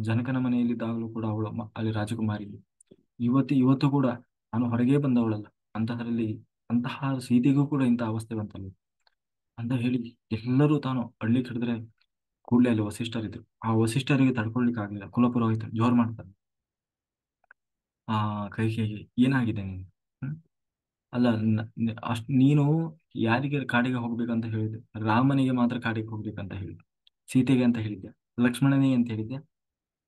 ಜನಕನ ಮನೆಯಲ್ಲಿದ್ದಾಗಲೂ ಕೂಡ ಅವಳು ಅಲ್ಲಿ ರಾಜಕುಮಾರಿ. ಇವತ್ತು ಕೂಡ ನಾನು ಹೊರಗೆ ಬಂದವಳಲ್ಲ, ಅಂತಹದ್ರಲ್ಲಿ ಅಂತಹ ಸೀತೆಗೂ ಕೂಡ ಇಂಥ ಅವಸ್ಥೆ ಬಂತಲ್ಲ ಅಂತ ಹೇಳಿ ಎಲ್ಲರೂ ತಾನು ಹಳ್ಳಿ ಕಡಿದ್ರೆ ಕೂಡಲೇ ಅಲ್ಲಿ ವಸಿಷ್ಠರಿದ್ರು. ಆ ವಸಿಷ್ಠರಿಗೆ ತಡ್ಕೊಳ್ಲಿಕ್ಕೆ ಆಗ್ಲಿಲ್ಲ, ಕುಲಪುರೋಹಿತರು ಜೋರ್ ಮಾಡ್ತಾರೆ. ಆ ಕೈಕೇಯಿ, ಏನಾಗಿದೆ ನೀನು? ಹ್ಮ್? ಅಲ್ಲ, ನೀನು ಯಾರಿಗೆ ಕಾಡಿಗೆ ಹೋಗ್ಬೇಕಂತ ಹೇಳಿದ್ದೆ? ರಾಮನಿಗೆ ಮಾತ್ರ ಕಾಡಿಗೆ ಹೋಗ್ಬೇಕಂತ ಹೇಳಿದ್ದೆ, ಸೀತೆಗೆ ಅಂತ ಹೇಳಿದ್ದೆ, ಲಕ್ಷ್ಮಣನಿಗೆ ಅಂತ ಹೇಳಿದ್ದೆ.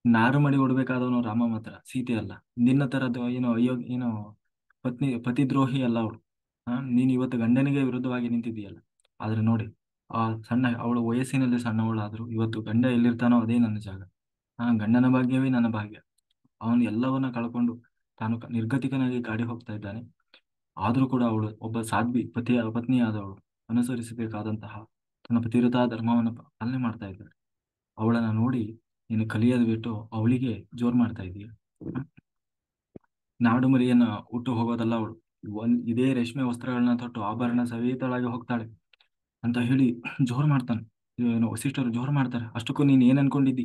ನಾರುಮಡಿ ಉಡ್ಬೇಕಾದವನು ರಾಮ ಮಾತ್ರ, ಸೀತೆ ಅಲ್ಲ. ನಿನ್ನ ತರದ್ದು ಏನೋ ಏನೋ ಪತಿದ್ರೋಹಿ ಅಲ್ಲ ಅವಳು. ನೀನು ಇವತ್ತು ಗಂಡನಿಗೆ ವಿರುದ್ಧವಾಗಿ ನಿಂತಿದ್ದೀಯಲ್ಲ. ಆದ್ರೆ ನೋಡಿ, ಆ ಅವಳು ವಯಸ್ಸಿನಲ್ಲಿ ಸಣ್ಣವಳಾದ್ರು ಇವತ್ತು ಗಂಡ ಎಲ್ಲಿರ್ತಾನೋ ಅದೇ ನನ್ನ ಜಾಗ. ಗಂಡನ ಭಾಗ್ಯವೇ ನನ್ನ ಭಾಗ್ಯ. ಅವನು ಎಲ್ಲವನ್ನ ಕಳ್ಕೊಂಡು ತಾನು ನಿರ್ಗತಿಕನಾಗಿ ಗಾಡಿ ಹೋಗ್ತಾ ಇದ್ದಾನೆ. ಆದ್ರೂ ಕೂಡ ಅವಳು ಒಬ್ಬ ಸಾಧ್ವಿ ಪತ್ನಿಯಾದವಳು ಅನುಸರಿಸಬೇಕಾದಂತಹ ತನ್ನ ಪತಿವ್ರತಾ ಧರ್ಮವನ್ನು ಪಾಲನೆ ಮಾಡ್ತಾ ಇದ್ದಾಳೆ. ಅವಳನ್ನ ನೋಡಿ ನೀನು ಕಲಿಯೋದು ಬಿಟ್ಟು ಅವಳಿಗೆ ಜೋರ್ ಮಾಡ್ತಾ ಇದೀಯ. ನಾಡು ಮರಿಯನ್ನ ಹುಟ್ಟು ಹೋಗೋದಲ್ಲ ಅವಳು, ಇದೇ ರೇಷ್ಮೆ ವಸ್ತ್ರಗಳನ್ನ ತೊಟ್ಟು ಆಭರಣ ಸಹಿತಳಾಗಿ ಹೋಗ್ತಾಳೆ ಅಂತ ಹೇಳಿ ಜೋರ್ ಮಾಡ್ತಾನೆ. ಏನು ವಸಿಷ್ಠರು ಜೋರ್ ಮಾಡ್ತಾರೆ. ಅಷ್ಟಕ್ಕೂ ನೀನ್ ಏನ್ ಅನ್ಕೊಂಡಿದ್ದಿ?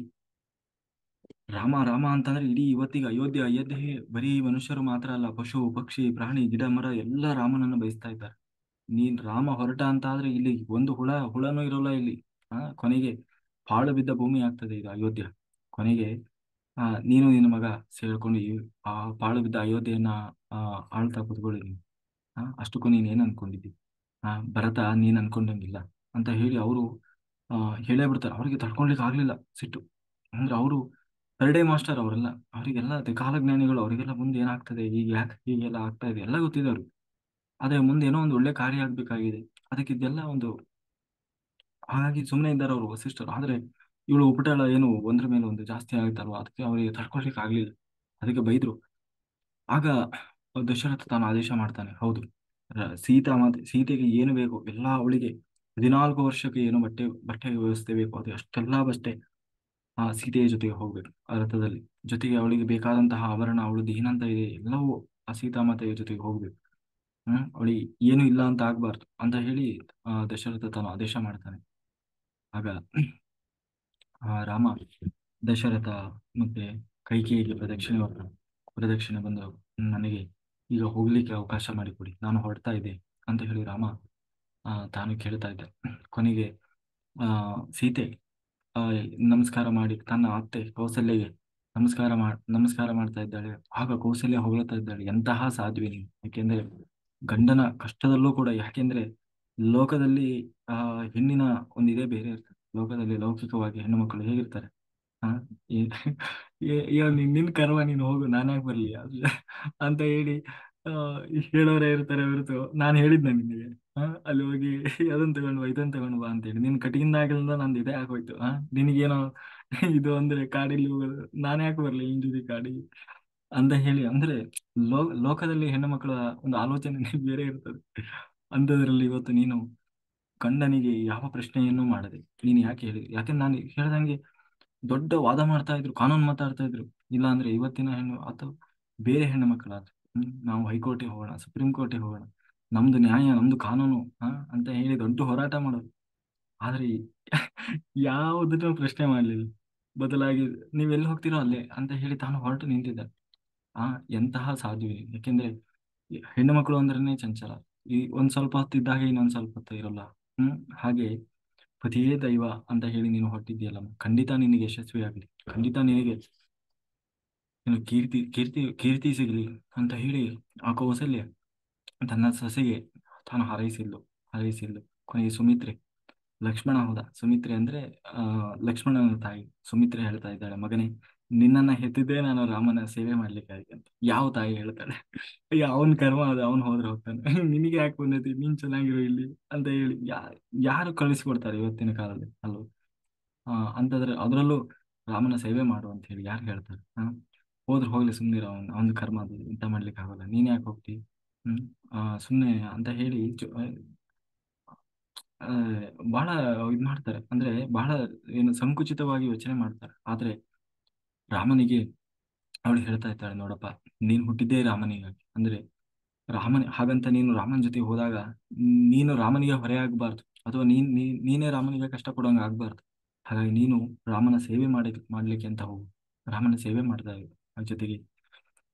ರಾಮ ರಾಮ ಅಂತಂದ್ರೆ ಇಡೀ ಇವತ್ತಿಗೆ ಅಯೋಧ್ಯೆ ಬರೀ ಮನುಷ್ಯರು ಮಾತ್ರ ಅಲ್ಲ, ಪಶು ಪಕ್ಷಿ ಪ್ರಾಣಿ ಗಿಡ ಮರ ಎಲ್ಲ ರಾಮನನ್ನು ಬಯಸ್ತಾ ಇದ್ದಾರೆ. ನೀನ್ ರಾಮ ಹೊರಟ ಅಂತ ಆದ್ರೆ ಇಲ್ಲಿ ಒಂದು ಹುಳನೂ ಇರೋಲ್ಲ ಇಲ್ಲಿ. ಕೊನೆಗೆ ಪಾಳು ಬಿದ್ದ ಭೂಮಿ ಆಗ್ತದೆ ಇದು ಅಯೋಧ್ಯ. ಕೊನೆಗೆ ನೀನು ನಿನ್ನ ಮಗ ಸೇರ್ಕೊಂಡು ಆ ಪಾಳು ಬಿದ್ದ ಅಯೋಧ್ಯೆಯನ್ನ ಆ ಆಳ್ತಾ ಕೂತ್ಕೊಳ್ಳಿ ನೀವು. ಅಷ್ಟಕ್ಕೂ ನೀನ್ ಏನ್ ಅನ್ಕೊಂಡಿದ್ದಿ? ಭರತ ನೀನ್ ಅನ್ಕೊಂಡಂಗಿಲ್ಲ ಅಂತ ಹೇಳಿ ಅವರು ಹೇಳೇ ಬಿಡ್ತಾರೆ. ಅವ್ರಿಗೆ ತಡ್ಕೊಳ್ಲಿಕ್ಕೆ ಆಗ್ಲಿಲ್ಲ ಸಿಟ್ಟು. ಅಂದ್ರೆ ಅವರು ಥರ್ಡ್ ಮಾಸ್ಟರ್ ಅವರೆಲ್ಲ, ಅವರಿಗೆಲ್ಲ ಕಾಲಜ್ಞಾನಿಗಳು. ಅವರಿಗೆಲ್ಲ ಮುಂದೆ ಏನಾಗ್ತದೆ, ಈಗ ಯಾಕೆ ಹೀಗೆಲ್ಲ ಆಗ್ತಾ ಇದೆ ಎಲ್ಲ ಗೊತ್ತಿದೆ ಅವ್ರಿಗೆ. ಆದ್ರೆ ಮುಂದೆ ಏನೋ ಒಂದು ಒಳ್ಳೆ ಕಾರ್ಯ ಆಗ್ಬೇಕಾಗಿದೆ, ಅದಕ್ಕೆ ಇದೆಲ್ಲ ಒಂದು. ಹಾಗಾಗಿ ಸುಮ್ಮನೆ ಇದ್ದಾರೆ ಅವರು ವಸಿಷ್ಠರು. ಆದ್ರೆ ಇವಳು ಉಪಟಳ ಏನು ಒಂದ್ರ ಮೇಲೆ ಒಂದು ಜಾಸ್ತಿ ಆಗುತ್ತಲ್ವಾ, ಅದಕ್ಕೆ ಅವರಿಗೆ ತಡ್ಕೊಳ್ಲಿಕ್ಕೆ ಆಗ್ಲಿಲ್ಲ, ಅದಕ್ಕೆ ಬೈದ್ರು. ಆಗ ದಶರಥ ತಾನು ಆದೇಶ ಮಾಡ್ತಾನೆ, ಹೌದು, ಸೀತೆಗೆ ಏನು ಬೇಕು ಎಲ್ಲ ಅವಳಿಗೆ 14 ವರ್ಷಕ್ಕೆ ಏನು ಬಟ್ಟೆ ವ್ಯವಸ್ಥೆ ಬೇಕು, ಅದು ಅಷ್ಟೆಲ್ಲ ಬಟ್ಟೆ ಸೀತೆಯ ಜೊತೆಗೆ ಹೋಗ್ಬೇಕು ಆ ರಥದಲ್ಲಿ. ಜೊತೆಗೆ ಅವಳಿಗೆ ಬೇಕಾದಂತಹ ಆಭರಣ, ಅವಳು ಏನಂತ ಇದೆ ಎಲ್ಲವೂ ಆ ಸೀತಾಮಾತೆಯ ಜೊತೆಗೆ ಹೋಗ್ಬೇಕು. ಅವಳಿಗೆ ಏನು ಇಲ್ಲ ಅಂತ ಆಗ್ಬಾರ್ದು ಅಂತ ಹೇಳಿ ದಶರಥ ತಾನು ಆದೇಶ ಮಾಡ್ತಾನೆ. ಆಗ ರಾಮ ದಶರಥ ಮತ್ತೆ ಕೈಕೇಯಿಗೆ ಪ್ರದಕ್ಷಿಣೆ ಬಂದು ನನಗೆ ಈಗ ಹೋಗ್ಲಿಕ್ಕೆ ಅವಕಾಶ ಮಾಡಿಕೊಡಿ, ನಾನು ಹೊರಡ್ತಾ ಇದ್ದೆ ಅಂತ ಹೇಳಿ ರಾಮ ತಾನು ಕೇಳ್ತಾ ಇದ್ದ. ಕೊನೆಗೆ ಸೀತೆ ಆ, ನಮಸ್ಕಾರ ಮಾಡಿ ತನ್ನ ಅತ್ತೆ ಕೌಸಲ್ಯಗೆ ನಮಸ್ಕಾರ ಮಾಡ್ತಾ ಇದ್ದಾಳೆ. ಆಗ ಕೌಸಲ್ಯ ಹೊಗಳ್ತಾ ಇದ್ದಾಳೆ, ಎಂತಹ ಸಾಧ್ವಿ ನೀನು. ಯಾಕೆಂದ್ರೆ ಗಂಡನ ಕಷ್ಟದಲ್ಲೂ ಕೂಡ, ಯಾಕೆಂದ್ರೆ ಲೋಕದಲ್ಲಿ ಆ ಹೆಣ್ಣಿನ ಒಂದು ಇದೇ ಬೇರೆ ಇರ್ತದೆ. ಲೋಕದಲ್ಲಿ ಲೌಕಿಕವಾಗಿ ಹೆಣ್ಣು ಮಕ್ಕಳು ಹೇಗಿರ್ತಾರೆ, ಹ ಈ- ನಿನ್ ಕರ್ಮ, ನೀನು ಹೋಗು, ನಾನ್ಯಾಕೆ ಬರ್ಲಿ ಅಂತ ಹೇಳಿ ಆ ಹೇಳೋರೇ ಇರ್ತಾರೆ ಹೊರತು, ನಾನು ಹೇಳಿದ್ನ ನಿನಗೆ ಅಲ್ಲಿ ಹೋಗಿ ಅದನ್ನ ತಗೊಂಡು ಬಾ ಇದನ್ನ ತಗೊಂಡು ಬಾ ಅಂತ ಹೇಳಿ, ನಿನ್ ಕಟಿಂದಾಗಿಂದ ನಂದು ಇದೇ ಆಗೋಯ್ತು. ನಿನಗೇನೋ ಇದು ಅಂದ್ರೆ ಕಾಡಿಲ್ಲಿ ಹೋಗೋದು, ನಾನು ಯಾಕೆ ಬರ್ಲಿ ನಿನ್ ಜೊತೆ ಕಾಡಿಗೆ ಅಂತ ಹೇಳಿ. ಅಂದ್ರೆ ಲೋಕದಲ್ಲಿ ಹೆಣ್ಣು ಮಕ್ಕಳ ಒಂದು ಆಲೋಚನೆ ಬೇರೆ ಇರ್ತದೆ. ಅಂಥದ್ರಲ್ಲಿ ಇವತ್ತು ನೀನು ಗಂಡನಿಗೆ ಯಾವ ಪ್ರಶ್ನೆಯನ್ನು ಮಾಡದೆ ನೀನು ಯಾಕೆ ಹೇಳಿ, ಯಾಕಂದ್ರೆ ನಾನು ಹೇಳ್ದಂಗೆ ದೊಡ್ಡ ವಾದ ಮಾಡ್ತಾ ಇದ್ರು, ಕಾನೂನು ಮಾತಾಡ್ತಾ ಇದ್ರು. ಇಲ್ಲ ಅಂದ್ರೆ ಇವತ್ತಿನ ಹೆಣ್ಣು ಅಥವಾ ಬೇರೆ ಹೆಣ್ಣು ಮಕ್ಕಳಾದ್ರೆ ನಾವು ಹೈಕೋರ್ಟಿಗೆ ಹೋಗೋಣ, ಸುಪ್ರೀಂ ಕೋರ್ಟಿಗೆ ಹೋಗೋಣ, ನಮ್ದು ನ್ಯಾಯ, ನಮ್ದು ಕಾನೂನು ಅಂತ ಹೇಳಿ ದೊಡ್ಡ ಹೋರಾಟ ಮಾಡೋದು. ಆದ್ರೆ ಯಾವುದನ್ನು ಪ್ರಶ್ನೆ ಮಾಡ್ಲಿಲ್ಲ. ಬದಲಾಗಿ ನೀವೆಲ್ಲಿ ಹೋಗ್ತೀರೋ ಅಲ್ಲೇ ಅಂತ ಹೇಳಿ ತಾನು ಹೊರಟು ನಿಂತಿದ್ದ. ಆ ಎಂತಹ ಸಾಧ್ವಿ. ಯಾಕೆಂದ್ರೆ ಈ ಹೆಣ್ಣು ಮಕ್ಕಳು ಅಂದ್ರೇನೆ ಚಂಚಲ. ಈ ಒಂದ್ ಸ್ವಲ್ಪ ಹೊತ್ತು ಇದ್ದಾಗ ಇನ್ನೊಂದ್ ಸ್ವಲ್ಪ ಹೊತ್ತು ಇರಲ್ಲ. ಹಾಗೆ ಪತಿಯೇ ದೈವ ಅಂತ ಹೇಳಿ ನೀನು ಹೊರಟಿದ್ಯಲ್ಲ, ಖಂಡಿತ ನಿನಗೆ ಯಶಸ್ವಿ ಆಗಲಿ, ಖಂಡಿತ ನಿನಗೆ ನೀನು ಕೀರ್ತಿ ಸಿಗಲಿ ಅಂತ ಹೇಳಿ ಆ ಕೌಸಲ್ಯ ತನ್ನ ಸೊಸೆಗೆ ತಾನು ಹಾರೈಸಿದ್ಲು. ಕೊನೆಗೆ ಸುಮಿತ್ರೆ, ಲಕ್ಷ್ಮಣ ಹೋದ. ಸುಮಿತ್ರೆ ಅಂದ್ರೆ ಆ ಲಕ್ಷ್ಮಣನ ತಾಯಿ ಸುಮಿತ್ರೆ ಹೇಳ್ತಾ ಇದ್ದಾಳೆ, ಮಗನೇ, ನಿನ್ನನ್ನ ಹೆತ್ತಿದ್ದೇ ನಾನು ರಾಮನ ಸೇವೆ ಮಾಡ್ಲಿಕ್ಕಾಗಿ ಅಂತ. ಯಾವ ತಾಯಿ ಹೇಳ್ತಾಳೆ? ಅಯ್ಯ, ಅವನ್ ಕರ್ಮ ಅದು, ಅವನ್ ಹೋದ್ರೆ ಹೋಗ್ತಾನೆ, ನಿನಗೆ ಯಾಕೆ ಬಂದೈತಿ, ನೀನ್ ಚೆನ್ನಾಗಿರೋ ಇಲ್ಲಿ ಅಂತ ಹೇಳಿ ಯಾರು ಕಳಿಸ್ಕೊಡ್ತಾರೆ ಇವತ್ತಿನ ಕಾಲದಲ್ಲಿ ಅಲ್ವ? ಅಂತಂದ್ರೆ ಅದರಲ್ಲೂ ರಾಮನ ಸೇವೆ ಮಾಡು ಅಂತ ಹೇಳಿ ಯಾರು ಹೇಳ್ತಾರೆ? ಹೋದ್ರೆ ಹೋಗ್ಲಿ, ಸುಮ್ಮನಿರ, ಅವನ ಕರ್ಮ ಅದು, ಎಂತ ಮಾಡ್ಲಿಕ್ಕೆ ಆಗೋಲ್ಲ, ನೀನ್ ಯಾಕೆ ಹೋಗ್ತಿ? ಹ್ಮ್ ಸುಮ್ಮನೆ ಅಂತ ಹೇಳಿ ಆ, ಬಹಳ ಇದ್ ಮಾಡ್ತಾರೆ. ಅಂದ್ರೆ ಬಹಳ ಏನು ಸಂಕುಚಿತವಾಗಿ ಯೋಚನೆ ಮಾಡ್ತಾರೆ. ಆದ್ರೆ ರಾಮನಿಗೆ ಅವಳು ಹೇಳ್ತಾ ಇದ್ದಾಳೆ, ನೋಡಪ್ಪ, ನೀನ್ ಹುಟ್ಟಿದ್ದೇ ರಾಮನಿಗಾಗಿ. ಅಂದ್ರೆ ಹಾಗಂತ ನೀನು ರಾಮನ ಜೊತೆ ಹೋದಾಗ ನೀನು ರಾಮನಿಗೆ ಹೊರೆ ಆಗ್ಬಾರ್ದು, ಅಥವಾ ನೀನೇ ರಾಮನಿಗೆ ಕಷ್ಟ ಕೊಡೋಂಗ ಆಗ್ಬಾರ್ದು. ಹಾಗಾಗಿ ನೀನು ರಾಮನ ಸೇವೆ ಮಾಡ್ಲಿಕ್ಕೆ ಅಂತ ಹೋಗು, ರಾಮನ ಸೇವೆ ಮಾಡ್ತಾ ಇರು. ಅದ್ರ ಜೊತೆಗೆ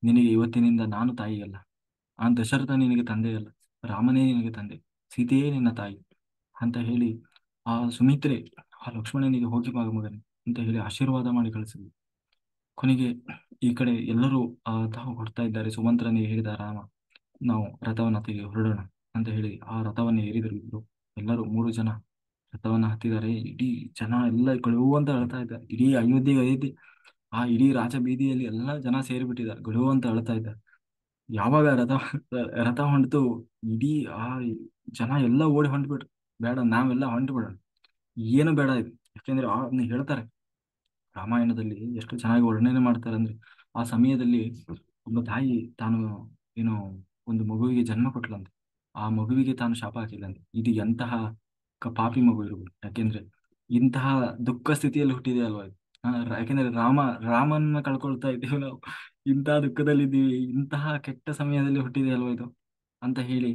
ನಿನಗೆ ಇವತ್ತಿನಿಂದ ನಾನು ತಾಯಿಯಲ್ಲ, ದಶರಥ ನಿನಗೆ ತಂದೆಯಲ್ಲ, ರಾಮನೇ ನಿನಗೆ ತಂದೆ, ಸೀತೆಯೇ ನಿನ್ನ ತಾಯಿ ಅಂತ ಹೇಳಿ ಸುಮಿತ್ರೆ ಲಕ್ಷ್ಮಣನಿಗೆ ಹೋಗಿ ಮಗನೇ ಅಂತ ಹೇಳಿ ಆಶೀರ್ವಾದ ಮಾಡಿ ಕಳಿಸಿದ್ಲು. ಕೊನೆಗೆ ಈ ಕಡೆ ಎಲ್ಲರೂ ತಾವು ಹೊಡ್ತಾ ಇದ್ದಾರೆ. ಸುಮಂತ್ರನಿಗೆ ಹೇಳಿದ ರಾಮ, ನಾವು ರಥವನ್ನ ತೆಗೆ ಹೊರಡೋಣ ಅಂತ ಹೇಳಿ ಆ ರಥವನ್ನ ಏರಿದರು ಇಬ್ರು. ಎಲ್ಲರೂ 3 ಜನ ರಥವನ್ನ ಹತ್ತಿದ್ದಾರೆ. ಇಡೀ ಜನ ಎಲ್ಲ ಗಳುವಂತ ಅಳ್ತಾ ಇದ್ದಾರೆ. ಇಡೀ ಅಯೋಧ್ಯೆ ಆ ಇಡೀ ರಾಜ ಬೀದಿಯಲ್ಲಿ ಎಲ್ಲ ಜನ ಸೇರಿಬಿಟ್ಟಿದ್ದಾರೆ, ಗಳುವಂತ ಅಳ್ತಾ ಇದ್ದಾರೆ. ಯಾವಾಗ ರಥ ಹೊಂಟಿತು, ಇಡೀ ಆ ಜನ ಎಲ್ಲ ಓಡಿ ಹೊಂಟ್ಬಿಟ್ರು. ಬೇಡ, ನಾವೆಲ್ಲ ಹೊಂಟು ಬಿಡೋಣ, ಏನು ಬೇಡ ಇದು. ಯಾಕೆಂದ್ರೆ ಹೇಳ್ತಾರೆ ರಾಮಾಯಣದಲ್ಲಿ ಎಷ್ಟು ಚೆನ್ನಾಗಿ ವರ್ಣನೆ ಮಾಡ್ತಾರೆ ಅಂದ್ರೆ, ಆ ಸಮಯದಲ್ಲಿ ಒಬ್ಬ ತಾಯಿ ತಾನು ಏನು ಒಂದು ಮಗುವಿಗೆ ಜನ್ಮ ಕೊಟ್ಲಂತೆ. ಆ ಮಗುವಿಗೆ ತಾನು ಶಾಪ ಹಾಕಿಲ್ಲಂತೆ, ಇದು ಎಂತಹ ಪಾಪಿ ಮಗು ಇರ್ಬೋದು. ಯಾಕೆಂದ್ರೆ ಇಂತಹ ದುಃಖ ಸ್ಥಿತಿಯಲ್ಲಿ ಹುಟ್ಟಿದೆ ಅಲ್ವಾ ಇದು. ಯಾಕೆಂದ್ರೆ ರಾಮನ್ನ ಕಳ್ಕೊಳ್ತಾ ಇದ್ದೀವಿ ನಾವು, ಇಂತಹ ದುಃಖದಲ್ಲಿ ಇದ್ದೀವಿ, ಇಂತಹ ಕೆಟ್ಟ ಸಮಯದಲ್ಲಿ ಹುಟ್ಟಿದೆ ಅಲ್ವಾ ಇದು ಅಂತ ಹೇಳಿ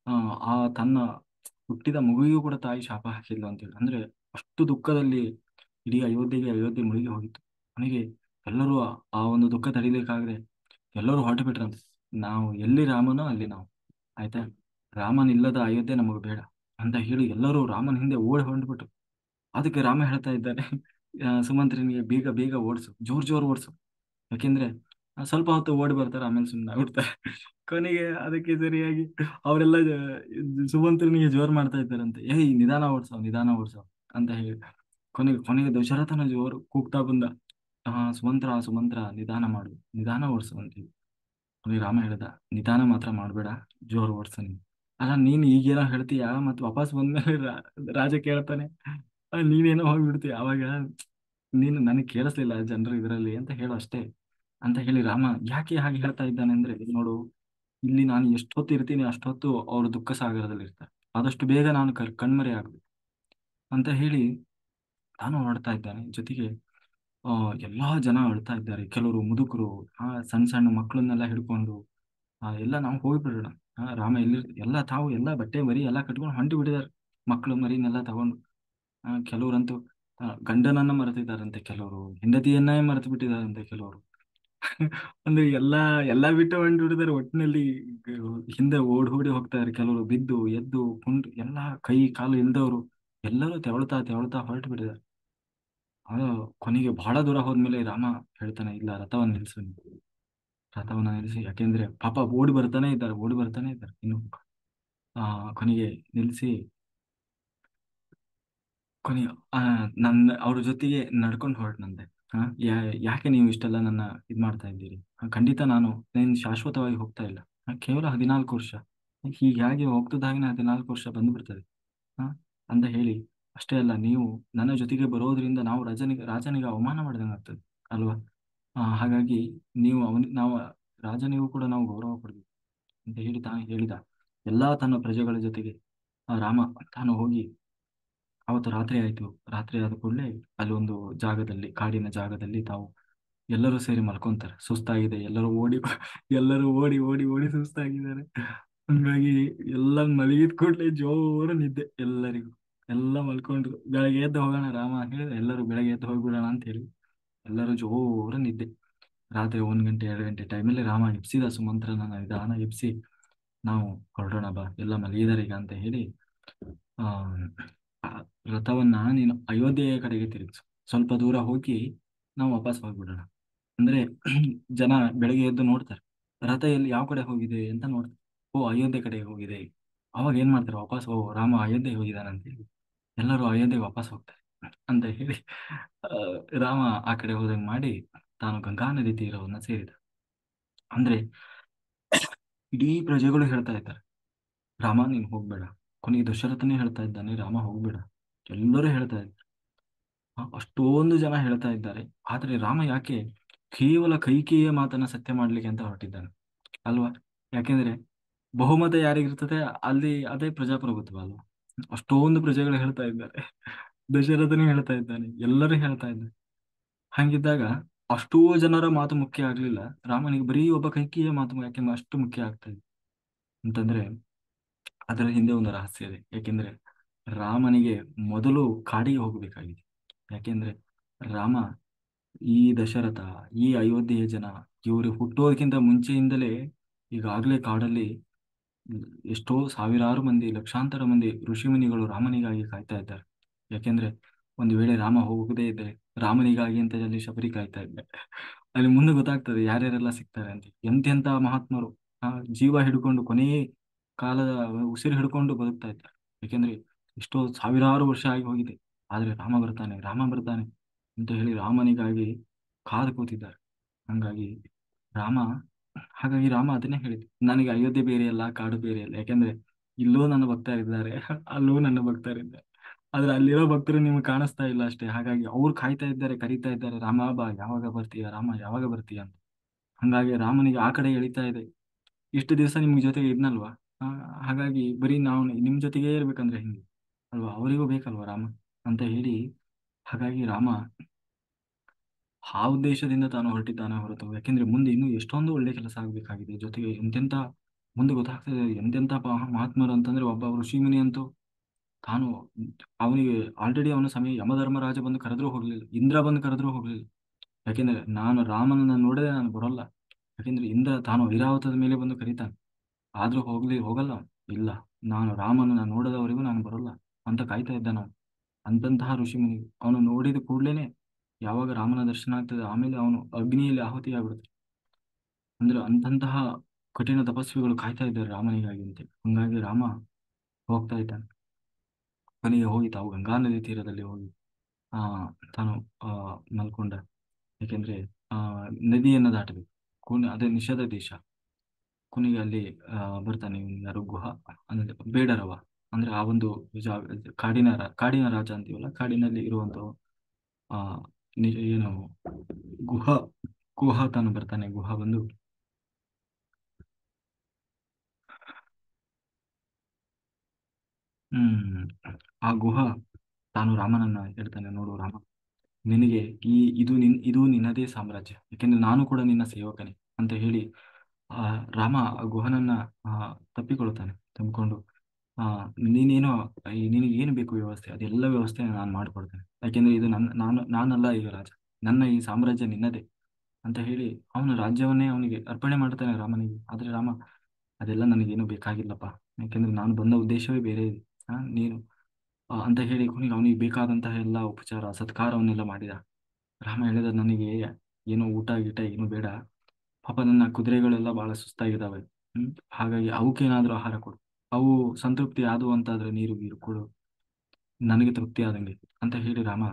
ಆ ಆ ತನ್ನ ಹುಟ್ಟಿದ ಮಗುವಿಗೂ ಕೂಡ ತಾಯಿ ಶಾಪ ಹಾಕಿಲ್ಲ ಅಂತೇಳಿ. ಅಂದ್ರೆ ಅಷ್ಟು ದುಃಖದಲ್ಲಿ ಇಡೀ ಅಯೋಧ್ಯೆ ಮುಳುಗಿ ಹೋಗಿತ್ತು. ನನಗೆ ಎಲ್ಲರೂ ಆ ಒಂದು ದುಃಖ ತಡಿಲಿಕ್ಕಾಗದೆ ಎಲ್ಲರೂ ಹೊರಟು ಬಿಟ್ರಂತೆ. ನಾವು ಎಲ್ಲಿ ರಾಮನೋ ಅಲ್ಲಿ ನಾವು, ಆಯ್ತಾ, ರಾಮನಿಲ್ಲದ ಅಯೋಧ್ಯೆ ನಮಗೆ ಬೇಡ ಅಂತ ಹೇಳಿ ಎಲ್ಲರೂ ರಾಮನ ಹಿಂದೆ ಓಡಿ ಹೊಂಟ್ಬಿಟ್ರು. ಅದಕ್ಕೆ ರಾಮ ಹೇಳ್ತಾ ಇದ್ದಾನೆ, ಸುಮಂತ್ರನಿಗೆ ಬೇಗ ಬೇಗ ಓಡಿಸು, ಜೋರ್ ಓಡಿಸು. ಯಾಕೆಂದ್ರೆ ಸ್ವಲ್ಪ ಹೊತ್ತು ಓಡಿ ಬರ್ತಾರೆ, ಆಮೇಲೆ ಸುಮ್ಮನೆ ಆಗ್ಬಿಡ್ತಾರೆ. ಕೊನೆಗೆ ಅದಕ್ಕೆ ಸರಿಯಾಗಿ ಅವರೆಲ್ಲ ಸುಮಂತ್ರನಿಗೆ ಜೋರ್ ಮಾಡ್ತಾ ಇದ್ದಾರಂತೆ, ಏಯ್ ನಿಧಾನ ಓಡ್ಸವ್ ಅಂತ ಹೇಳಿ. ಕೊನೆಗೆ ದಶರಥನ ಜೋರು ಕೂಗ್ತಾ ಬಂದ, ಸುಮಂತ್ರ ನಿಧಾನ ಓಡಿಸು ಅಂತ ಹೇಳಿ. ಕೊನೆಗೆ ರಾಮ ಹೇಳ್ದ, ನಿಧಾನ ಮಾತ್ರ ಮಾಡ್ಬೇಡ, ಜೋರ್ ಓಡ್ಸು ನೀನು. ಅಲ್ಲ, ನೀನ್ ಈಗೇನೋ ಹೇಳ್ತೀಯ, ಮತ್ತೆ ವಾಪಸ್ ಬಂದ್ಮೇಲೆ ರಾಜ ಕೇಳ್ತಾನೆ, ನೀನೇನೋ ಹೋಗ್ಬಿಡ್ತೀಯ ಅವಾಗ, ನೀನು ನನಗೆ ಕೇಳಿಸ್ಲಿಲ್ಲ ಜನರು ಇದರಲ್ಲಿ ಅಂತ ಹೇಳು ಅಷ್ಟೇ ಅಂತ ಹೇಳಿ. ರಾಮ ಯಾಕೆ ಹಾಗೆ ಹೇಳ್ತಾ ಇದ್ದಾನೆ ಅಂದ್ರೆ, ನೋಡು, ಇಲ್ಲಿ ನಾನು ಎಷ್ಟೊತ್ತು ಇರ್ತೀನಿ ಅಷ್ಟೊತ್ತು ಅವರು ದುಃಖ ಸಾಗರದಲ್ಲಿ ಇರ್ತಾರೆ, ಆದಷ್ಟು ಬೇಗ ನಾನು ಕಣ್ಮರೆ ಆಗ್ಬೇಕು ಅಂತ ಹೇಳಿ ತಾನು ಹೊರಡ್ತಾ ಇದ್ದಾನೆ. ಜೊತೆಗೆ ಎಲ್ಲಾ ಜನ ಅಳ್ತಾ ಇದ್ದಾರೆ. ಕೆಲವರು ಮುದುಕರು, ಸಣ್ಣ ಸಣ್ಣ ಮಕ್ಕಳನ್ನೆಲ್ಲ ಹಿಡ್ಕೊಂಡು ಎಲ್ಲ ನಾವು ಹೋಗ್ಬಿಡೋಣ, ರಾಮ ಎಲ್ಲಿ ಎಲ್ಲ ತಾವು ಎಲ್ಲ ಬಟ್ಟೆ ಮರಿ ಎಲ್ಲ ಕಟ್ಕೊಂಡು ಹೊಂಟು ಬಿಟ್ಟಿದ್ದಾರೆ, ಮಕ್ಕಳು ಮರಿನೆಲ್ಲ ತಗೊಂಡು. ಕೆಲವ್ರಂತೂ ಗಂಡನನ್ನ ಮರೆತಿದ್ದಾರಂತೆ ಕೆಲವರು, ಹೆಂಡತಿಯನ್ನೇ ಮರೆತು ಬಿಟ್ಟಿದ್ದಾರಂತೆ ಕೆಲವರು. ಅಂದ್ರೆ ಎಲ್ಲಾ ಬಿಟ್ಟು ಹೊಂಟು ಬಿಟ್ಟಿದ್ದಾರೆ ಒಟ್ಟಿನಲ್ಲಿ. ಹಿಂದೆ ಓಡಿ ಓಡಿ ಹೋಗ್ತಾರೆ ಕೆಲವರು, ಬಿದ್ದು ಎದ್ದು ಕುಂಟು ಎಲ್ಲಾ ಕೈ ಕಾಲು ಇಲ್ದವರು ಎಲ್ಲರೂ ತೆವಳ್ತಾ ತೆವಳ್ತಾ ಹೊರಟು ಬಿಟ್ಟಿದ್ದಾರೆ. ಅದು ಕೊನೆಗೆ ಬಹಳ ದೂರ ಹೋದ್ಮೇಲೆ ರಾಮ ಹೇಳ್ತಾನೆ, ಇಲ್ಲ ರಥವನ್ನು ನಿಲ್ಸು ನೀನು. ರಥವನ್ನ ನಿಲ್ಲಿಸಿ, ಯಾಕೆಂದ್ರೆ ಪಾಪ ಓಡಿ ಬರ್ತಾನೆ ಇದ್ದಾರೆ ಇನ್ನು. ಕೊನೆಗೆ ನಿಲ್ಲಿಸಿ, ಕೊನೆಗೆ ಅವ್ರ ಜೊತೆಗೆ ನಡ್ಕೊಂಡು ಹೊರಟ್ನಂತೆ. ಹಾ ಯಾಕೆ ನೀವು ಇಷ್ಟೆಲ್ಲ ನನ್ನ ಇದ್ ಮಾಡ್ತಾ ಇದ್ದೀರಿ? ಖಂಡಿತ ನಾನು ಶಾಶ್ವತವಾಗಿ ಹೋಗ್ತಾ ಇಲ್ಲ. ಕೇವಲ 14 ವರ್ಷ. ಹೀಗಾಗಿ ಹೋಗ್ತದಾಗಿನ 14 ವರ್ಷ ಬಂದ್ಬಿಡ್ತದೆ. ಹಾ ಅಂತ ಹೇಳಿ, ಅಷ್ಟೇ ಅಲ್ಲ, ನೀವು ನನ್ನ ಜೊತೆಗೆ ಬರೋದ್ರಿಂದ ರಾಜನಿಗೆ ಅವಮಾನ ಮಾಡಿದಂಗೆ ಆಗ್ತದೆ ಅಲ್ವಾ? ಹಾಗಾಗಿ ನಾವು ರಾಜನಿಗೂ ಕೂಡ ನಾವು ಗೌರವ ಕೊಡ್ಬೇಕು ಅಂತ ಹೇಳಿ ತಾನು ಹೇಳಿದ. ಎಲ್ಲಾ ತನ್ನ ಪ್ರಜೆಗಳ ಜೊತೆಗೆ ರಾಮ ತಾನು ಹೋಗಿ, ಅವತ್ತು ರಾತ್ರಿ ಆಯ್ತು. ರಾತ್ರಿ ಆದ ಕೂಡಲೇ ಅಲ್ಲಿ ಒಂದು ಜಾಗದಲ್ಲಿ, ಕಾಡಿನ ಜಾಗದಲ್ಲಿ ತಾವು ಎಲ್ಲರೂ ಸೇರಿ ಮಲ್ಕೊಂತಾರೆ. ಸುಸ್ತಾಗಿದೆ, ಎಲ್ಲರೂ ಓಡಿ ಓಡಿ ಓಡಿ ಸುಸ್ತಾಗಿದ್ದಾರೆ. ಹಂಗಾಗಿ ಎಲ್ಲ ಮಲಗಿದ ಕೂಡಲೇ ಜೋರು ನಿದ್ದೆ ಎಲ್ಲರಿಗೂ. ಎಲ್ಲ ಮಲ್ಕೊಂಡ್ರು. ಬೆಳಗ್ಗೆ ಎದ್ದು ಹೋಗೋಣ ರಾಮ ಹೇಳಿದ್ರೆ ಎಲ್ಲರೂ ಬೆಳಗ್ಗೆ ಎದ್ದು ಹೋಗ್ಬಿಡೋಣ ಅಂತ ಹೇಳಿ ಎಲ್ಲರೂ ಜೋರು ನಿದ್ದೆ. ರಾತ್ರಿ 1 ಗಂಟೆ 2 ಗಂಟೆ ಟೈಮಲ್ಲಿ ರಾಮ ಎಬ್ಸಿದ ಸುಮಂತ್ರನ ನಿಧಾನ ಎಬ್ಸಿ, ನಾವು ಹೊರಡೋಣ ಬಾ, ಎಲ್ಲ ಮಲಗಿದಾರೆ ಈಗ ಅಂತ ಹೇಳಿ, ಆ ಆ ರಥವನ್ನ ನೀನು ಅಯೋಧ್ಯೆಯ ಕಡೆಗೆ ತಿರುಗಿಸು. ಸ್ವಲ್ಪ ದೂರ ಹೋಗಿ ನಾವು ವಾಪಸ್ ಹೋಗ್ಬಿಡೋಣ. ಅಂದ್ರೆ ಜನ ಬೆಳಗ್ಗೆ ಎದ್ದು ನೋಡ್ತಾರೆ, ರಥ ಎಲ್ಲಿ ಯಾವ ಕಡೆ ಹೋಗಿದೆ ಅಂತ ನೋಡ್ತಾರೆ. ಓ, ಅಯೋಧ್ಯೆ ಕಡೆಗೆ ಹೋಗಿದೆ. ಅವಾಗ ಏನ್ ಮಾಡ್ತಾರೆ, ವಾಪಸ್ ಓ ರಾಮ ಅಯೋಧ್ಯೆಗೆ ಹೋಗಿದ್ದಾನೆ ಅಂತ ಹೇಳಿ ಎಲ್ಲರೂ ಅಯೋಧ್ಯೆಗೆ ವಾಪಸ್ ಹೋಗ್ತಾರೆ ಅಂತ ಹೇಳಿ, ಆ, ರಾಮ ಆ ಕಡೆ ಹೋದಂಗೆ ಮಾಡಿ ತಾನು ಗಂಗಾ ನದಿ ತೀರವನ್ನ ಸೇರಿದ. ಅಂದ್ರೆ ಇಡೀ ಪ್ರಜೆಗಳು ಹೇಳ್ತಾ ಇದ್ದಾರೆ, ರಾಮ ನೀನ್ ಹೋಗ್ಬೇಡ. ಕೊನೆಗೆ ದಶರಥನೇ ಹೇಳ್ತಾ ಇದ್ದಾನೆ, ರಾಮ ಹೋಗ್ಬೇಡ. ಎಲ್ಲರೂ ಹೇಳ್ತಾ ಇದ್ದಾರೆ. ಅಷ್ಟೊಂದು ಜನ ಹೇಳ್ತಾ ಇದ್ದಾರೆ. ಆದ್ರೆ ರಾಮ ಯಾಕೆ ಕೇವಲ ಕೈಕೇಯಿಯ ಮಾತನ್ನ ಸತ್ಯ ಮಾಡ್ಲಿಕ್ಕೆ ಅಂತ ಹೊರಟಿದ್ದಾನೆ ಅಲ್ವಾ? ಯಾಕೆಂದ್ರೆ ಬಹುಮತ ಯಾರಿಗಿರ್ತದೆ ಅಲ್ಲಿ ಅದೇ ಪ್ರಜಾಪ್ರಭುತ್ವ ಅಲ್ವಾ? ಅಷ್ಟೊಂದು ಪ್ರಜೆಗಳು ಹೇಳ್ತಾ ಇದ್ದಾರೆ, ದಶರಥನೇ ಹೇಳ್ತಾ ಇದ್ದಾನೆ, ಎಲ್ಲರೂ ಹೇಳ್ತಾ ಇದ್ದಾರೆ. ಹಂಗಿದ್ದಾಗ ಅಷ್ಟೋ ಜನರ ಮಾತು ಮುಖ್ಯ ಆಗ್ಲಿಲ್ಲ, ರಾಮನಿಗೆ ಬರೀ ಒಬ್ಬ ಕೈಕೇಯಿಯ ಮಾತು ಯಾಕೆ ಅಷ್ಟು ಮುಖ್ಯ ಆಗ್ತಾ ಇದೆ ಅಂತಂದ್ರೆ, ಅದರ ಹಿಂದೆ ಒಂದು ರಹಸ್ಯ ಇದೆ. ಯಾಕೆಂದ್ರೆ ರಾಮನಿಗೆ ಮೊದಲು ಕಾಡಿಗೆ ಹೋಗಬೇಕಾಗಿದೆ. ಯಾಕೆಂದ್ರೆ ರಾಮ, ಈ ದಶರಥ, ಈ ಅಯೋಧ್ಯೆಯ ಜನ, ಇವರು ಹುಟ್ಟೋದಕ್ಕಿಂತ ಮುಂಚೆಯಿಂದಲೇ ಈಗಾಗಲೇ ಕಾಡಲ್ಲಿ ಎಷ್ಟೋ ಸಾವಿರಾರು ಮಂದಿ, ಲಕ್ಷಾಂತರ ಮಂದಿ ಋಷಿಮುನಿಗಳು ರಾಮನಿಗಾಗಿ ಕಾಯ್ತಾ ಇದ್ದಾರೆ. ಯಾಕೆಂದ್ರೆ ಒಂದು ವೇಳೆ ರಾಮ ಹೋಗದೇ ಇದ್ರೆ ರಾಮನಿಗಾಗಿ ಅಂತ ಅಲ್ಲಿ ಶಬರಿ ಕಾಯ್ತಾ ಇದ್ದಾರೆ. ಅಲ್ಲಿ ಮುಂದೆ ಗೊತ್ತಾಗ್ತದೆ ಯಾರ್ಯಾರೆಲ್ಲ ಸಿಗ್ತಾರೆ ಅಂತ. ಎಂತೆಂತ ಮಹಾತ್ಮರು ಆ ಜೀವ ಹಿಡ್ಕೊಂಡು ಕೊನೆಯ ಕಾಲದ ಉಸಿರು ಹಿಡ್ಕೊಂಡು ಬದುಕ್ತಾ ಇದ್ದಾರೆ. ಯಾಕೆಂದ್ರೆ ಎಷ್ಟೋ ಸಾವಿರಾರು ವರ್ಷ ಆಗಿ ಹೋಗಿದೆ, ಆದ್ರೆ ರಾಮ ಬರ್ತಾನೆ, ರಾಮ ಬರ್ತಾನೆ ಅಂತ ಹೇಳಿ ರಾಮನಿಗಾಗಿ ಕಾದು ಕೂತಿದ್ದಾರೆ. ಹಂಗಾಗಿ ರಾಮ ರಾಮ ಅದನ್ನೇ ಹೇಳಿದ್ದು, ನನಗೆ ಅಯೋಧ್ಯೆ ಬೇರೆ ಅಲ್ಲ, ಕಾಡು ಬೇರೆ ಅಲ್ಲ. ಯಾಕೆಂದ್ರೆ ಇಲ್ಲೂ ನನ್ನ ಭಕ್ತರಿದ್ದಾರೆ, ಅಲ್ಲೂ ನನ್ನ ಭಕ್ತರಿದ್ದಾರೆ. ಆದ್ರೆ ಅಲ್ಲಿರೋ ಭಕ್ತರು ನಿಮ್ಗೆ ಕಾಣಿಸ್ತಾ ಇಲ್ಲ ಅಷ್ಟೇ. ಹಾಗಾಗಿ ಅವ್ರು ಕಾಯ್ತಾ ಇದ್ದಾರೆ, ಕರೀತಾ ಇದ್ದಾರೆ, ರಾಮ ಬಾ, ಯಾವಾಗ ಬರ್ತೀಯ ರಾಮ, ಯಾವಾಗ ಬರ್ತೀಯ ಅಂತ. ಹಂಗಾಗಿ ರಾಮನಿಗೆ ಆ ಕಡೆ ಎಳಿತಾ ಇದೆ, ಇಷ್ಟು ದಿವಸ ನಿಮ್ ಜೊತೆಗೆ ಇದ್ನಲ್ವಾ. ಆ, ಹಾಗಾಗಿ ಬರೀ ನಾವು ನಿಮ್ ಜೊತೆಗೇ ಇರ್ಬೇಕಂದ್ರೆ ಹಿಂಗೆ ಅಲ್ವಾ, ಅವರಿಗೂ ಬೇಕಲ್ವಾ ರಾಮ ಅಂತ ಹೇಳಿ. ಹಾಗಾಗಿ ರಾಮ ಆ ಉದ್ದೇಶದಿಂದ ತಾನು ಹೊರಟಿದ್ದಾನೆ ಹೊರತು, ಯಾಕೆಂದ್ರೆ ಮುಂದೆ ಇನ್ನೂ ಎಷ್ಟೊಂದು ಒಳ್ಳೆ ಕೆಲಸ ಆಗ್ಬೇಕಾಗಿದೆ. ಜೊತೆಗೆ ಎಂತೆಂತ ಮುಂದೆ ಗೊತ್ತಾಗ್ತದೆ ಎಂತೆಂತ ಮಹಾತ್ಮರು ಅಂತಂದ್ರೆ, ಒಬ್ಬ ಋಷಿಮುನಿ ಅಂತೂ ತಾನು ಅವನಿಗೆ ಆಲ್ರೆಡಿ ಅವನ ಸಮಯ ಯಮಧರ್ಮರಾಜ ಬಂದು ಕರೆದ್ರೂ ಹೋಗ್ಲಿಲ್ಲ, ಇಂದ್ರ ಬಂದು ಕರೆದ್ರೂ ಹೋಗ್ಲಿಲ್ಲ. ಯಾಕೆಂದ್ರೆ ನಾನು ರಾಮನನ್ನ ನೋಡದೆ ನಾನು ಬರೋಲ್ಲ. ಯಾಕೆಂದ್ರೆ ಇಂದ್ರ ತಾನು ಐರಾವತದ ಮೇಲೆ ಬಂದು ಕರೀತಾನೆ, ಆದ್ರೂ ಹೋಗಲ್ಲ ಅವ್ನು. ಇಲ್ಲ, ನಾನು ರಾಮನನ್ನ ನೋಡದವರೆಗೂ ನಾನು ಬರೋಲ್ಲ ಅಂತ ಕಾಯ್ತಾ ಇದ್ದ ನಾವು. ಅಂತಂತಹ ಋಷಿಮುನಿ ಅವನು ನೋಡಿದ ಕೂಡ್ಲೇನೆ ಯಾವಾಗ ರಾಮನ ದರ್ಶನ ಆಗ್ತದೆ ಆಮೇಲೆ ಅವನು ಅಗ್ನಿಯಲ್ಲಿ ಆಹುತಿ ಆಗ್ಬಿಡುತ್ತೆ. ಅಂದ್ರೆ ಅಂತಂತಹ ಕಠಿಣ ತಪಸ್ವಿಗಳು ಕಾಯ್ತಾ ಇದ್ದಾರೆ ರಾಮನಿಗಾಗಿ ಅಂತ. ಹಂಗಾಗಿ ರಾಮ ಹೋಗ್ತಾ ಇದ್ದಾನೆ. ಕೊನೆಗೆ ಹೋಗಿ ತಾವು ಗಂಗಾ ನದಿ ತೀರದಲ್ಲಿ ಹೋಗಿ ಆ ತಾನು ಆ ಮಲ್ಕೊಂಡ. ಯಾಕೆಂದ್ರೆ ಆ ನದಿಯನ್ನ ದಾಟಬೇಕು, ಅದೇ ನಿಷೇಧ ದೇಶ. ಕೊನೆಗೆ ಅಲ್ಲಿ ಬರ್ತಾನೆ ಇವ್ನು ಯಾರು, ಅಂದ್ರೆ ಬೇಡರವ. ಅಂದ್ರೆ ಆ ಒಂದು ಕಾಡಿನ ರಾಜ ಅಂತೀವಲ್ಲ, ಕಾಡಿನಲ್ಲಿ ಇರುವಂತ ಆ ಏನು ಗುಹ ಗುಹ ತಾನು ಬರ್ತಾನೆ. ಗುಹ ಬಂದು ಹ್ಮ್ ಆ ಗುಹ ತಾನು ರಾಮನನ್ನ ಹೇಳ್ತಾನೆ, ನೋಡು ರಾಮ, ನಿನಗೆ ಈ ಇದು ನಿನ್ನದೇ ಸಾಮ್ರಾಜ್ಯ, ಯಾಕೆಂದ್ರೆ ನಾನು ಕೂಡ ನಿನ್ನ ಸೇವಕನೇ ಅಂತ ಹೇಳಿ ಆ ರಾಮ ಆ ಗುಹನನ್ನ ತಪ್ಪಿಕೊಳ್ತಾನೆ. ತಂದ್ಕೊಂಡು ಆ, ನೀನೇನು ನಿನಗೆ ಏನು ಬೇಕು ವ್ಯವಸ್ಥೆ ಅದೆಲ್ಲ ವ್ಯವಸ್ಥೆ ನಾನು ಮಾಡಿಕೊಡ್ತೇನೆ. ಯಾಕೆಂದ್ರೆ ಇದು ನಾನಲ್ಲ ಈಗ ರಾಜ, ನನ್ನ ಈ ಸಾಮ್ರಾಜ್ಯ ನಿನ್ನದೇ ಅಂತ ಹೇಳಿ ಅವನು ರಾಜ್ಯವನ್ನೇ ಅವನಿಗೆ ಅರ್ಪಣೆ ಮಾಡ್ತಾನೆ ರಾಮನಿಗೆ. ಆದ್ರೆ ರಾಮ ಅದೆಲ್ಲ ನನಗೇನು ಬೇಕಾಗಿಲ್ಲಪ್ಪ, ಯಾಕೆಂದ್ರೆ ನಾನು ಬಂದ ಉದ್ದೇಶವೇ ಬೇರೆ ಇದೆ. ನೀನು ಅಂತ ಹೇಳಿ ಕೊನೆಗೆ ಅವನಿಗೆ ಬೇಕಾದಂತಹ ಎಲ್ಲ ಉಪಚಾರ ಸತ್ಕಾರವನ್ನೆಲ್ಲ ಮಾಡಿದ. ರಾಮ ಹೇಳಿದ, ನನಗೆ ಏನೋ ಊಟ ಗೀಟ ಏನು ಬೇಡ, ಪಾಪ ನನ್ನ ಕುದುರೆಗಳೆಲ್ಲ ಬಹಳ ಸುಸ್ತಾಗಿದ್ದಾವೆ. ಹ್ಮ್ ಹಾಗಾಗಿ ಅವಕ್ಕೇನಾದ್ರೂ ಆಹಾರ ಕೊಡು, ಅವು ಸಂತೃಪ್ತಿ ಆದವು ಅಂತಾದ್ರೆ ನೀರು ಗೀರು ಕೊಡು, ನನಗೆ ತೃಪ್ತಿ ಆದಂಗೆ ಅಂತ ಹೇಳಿ ರಾಮ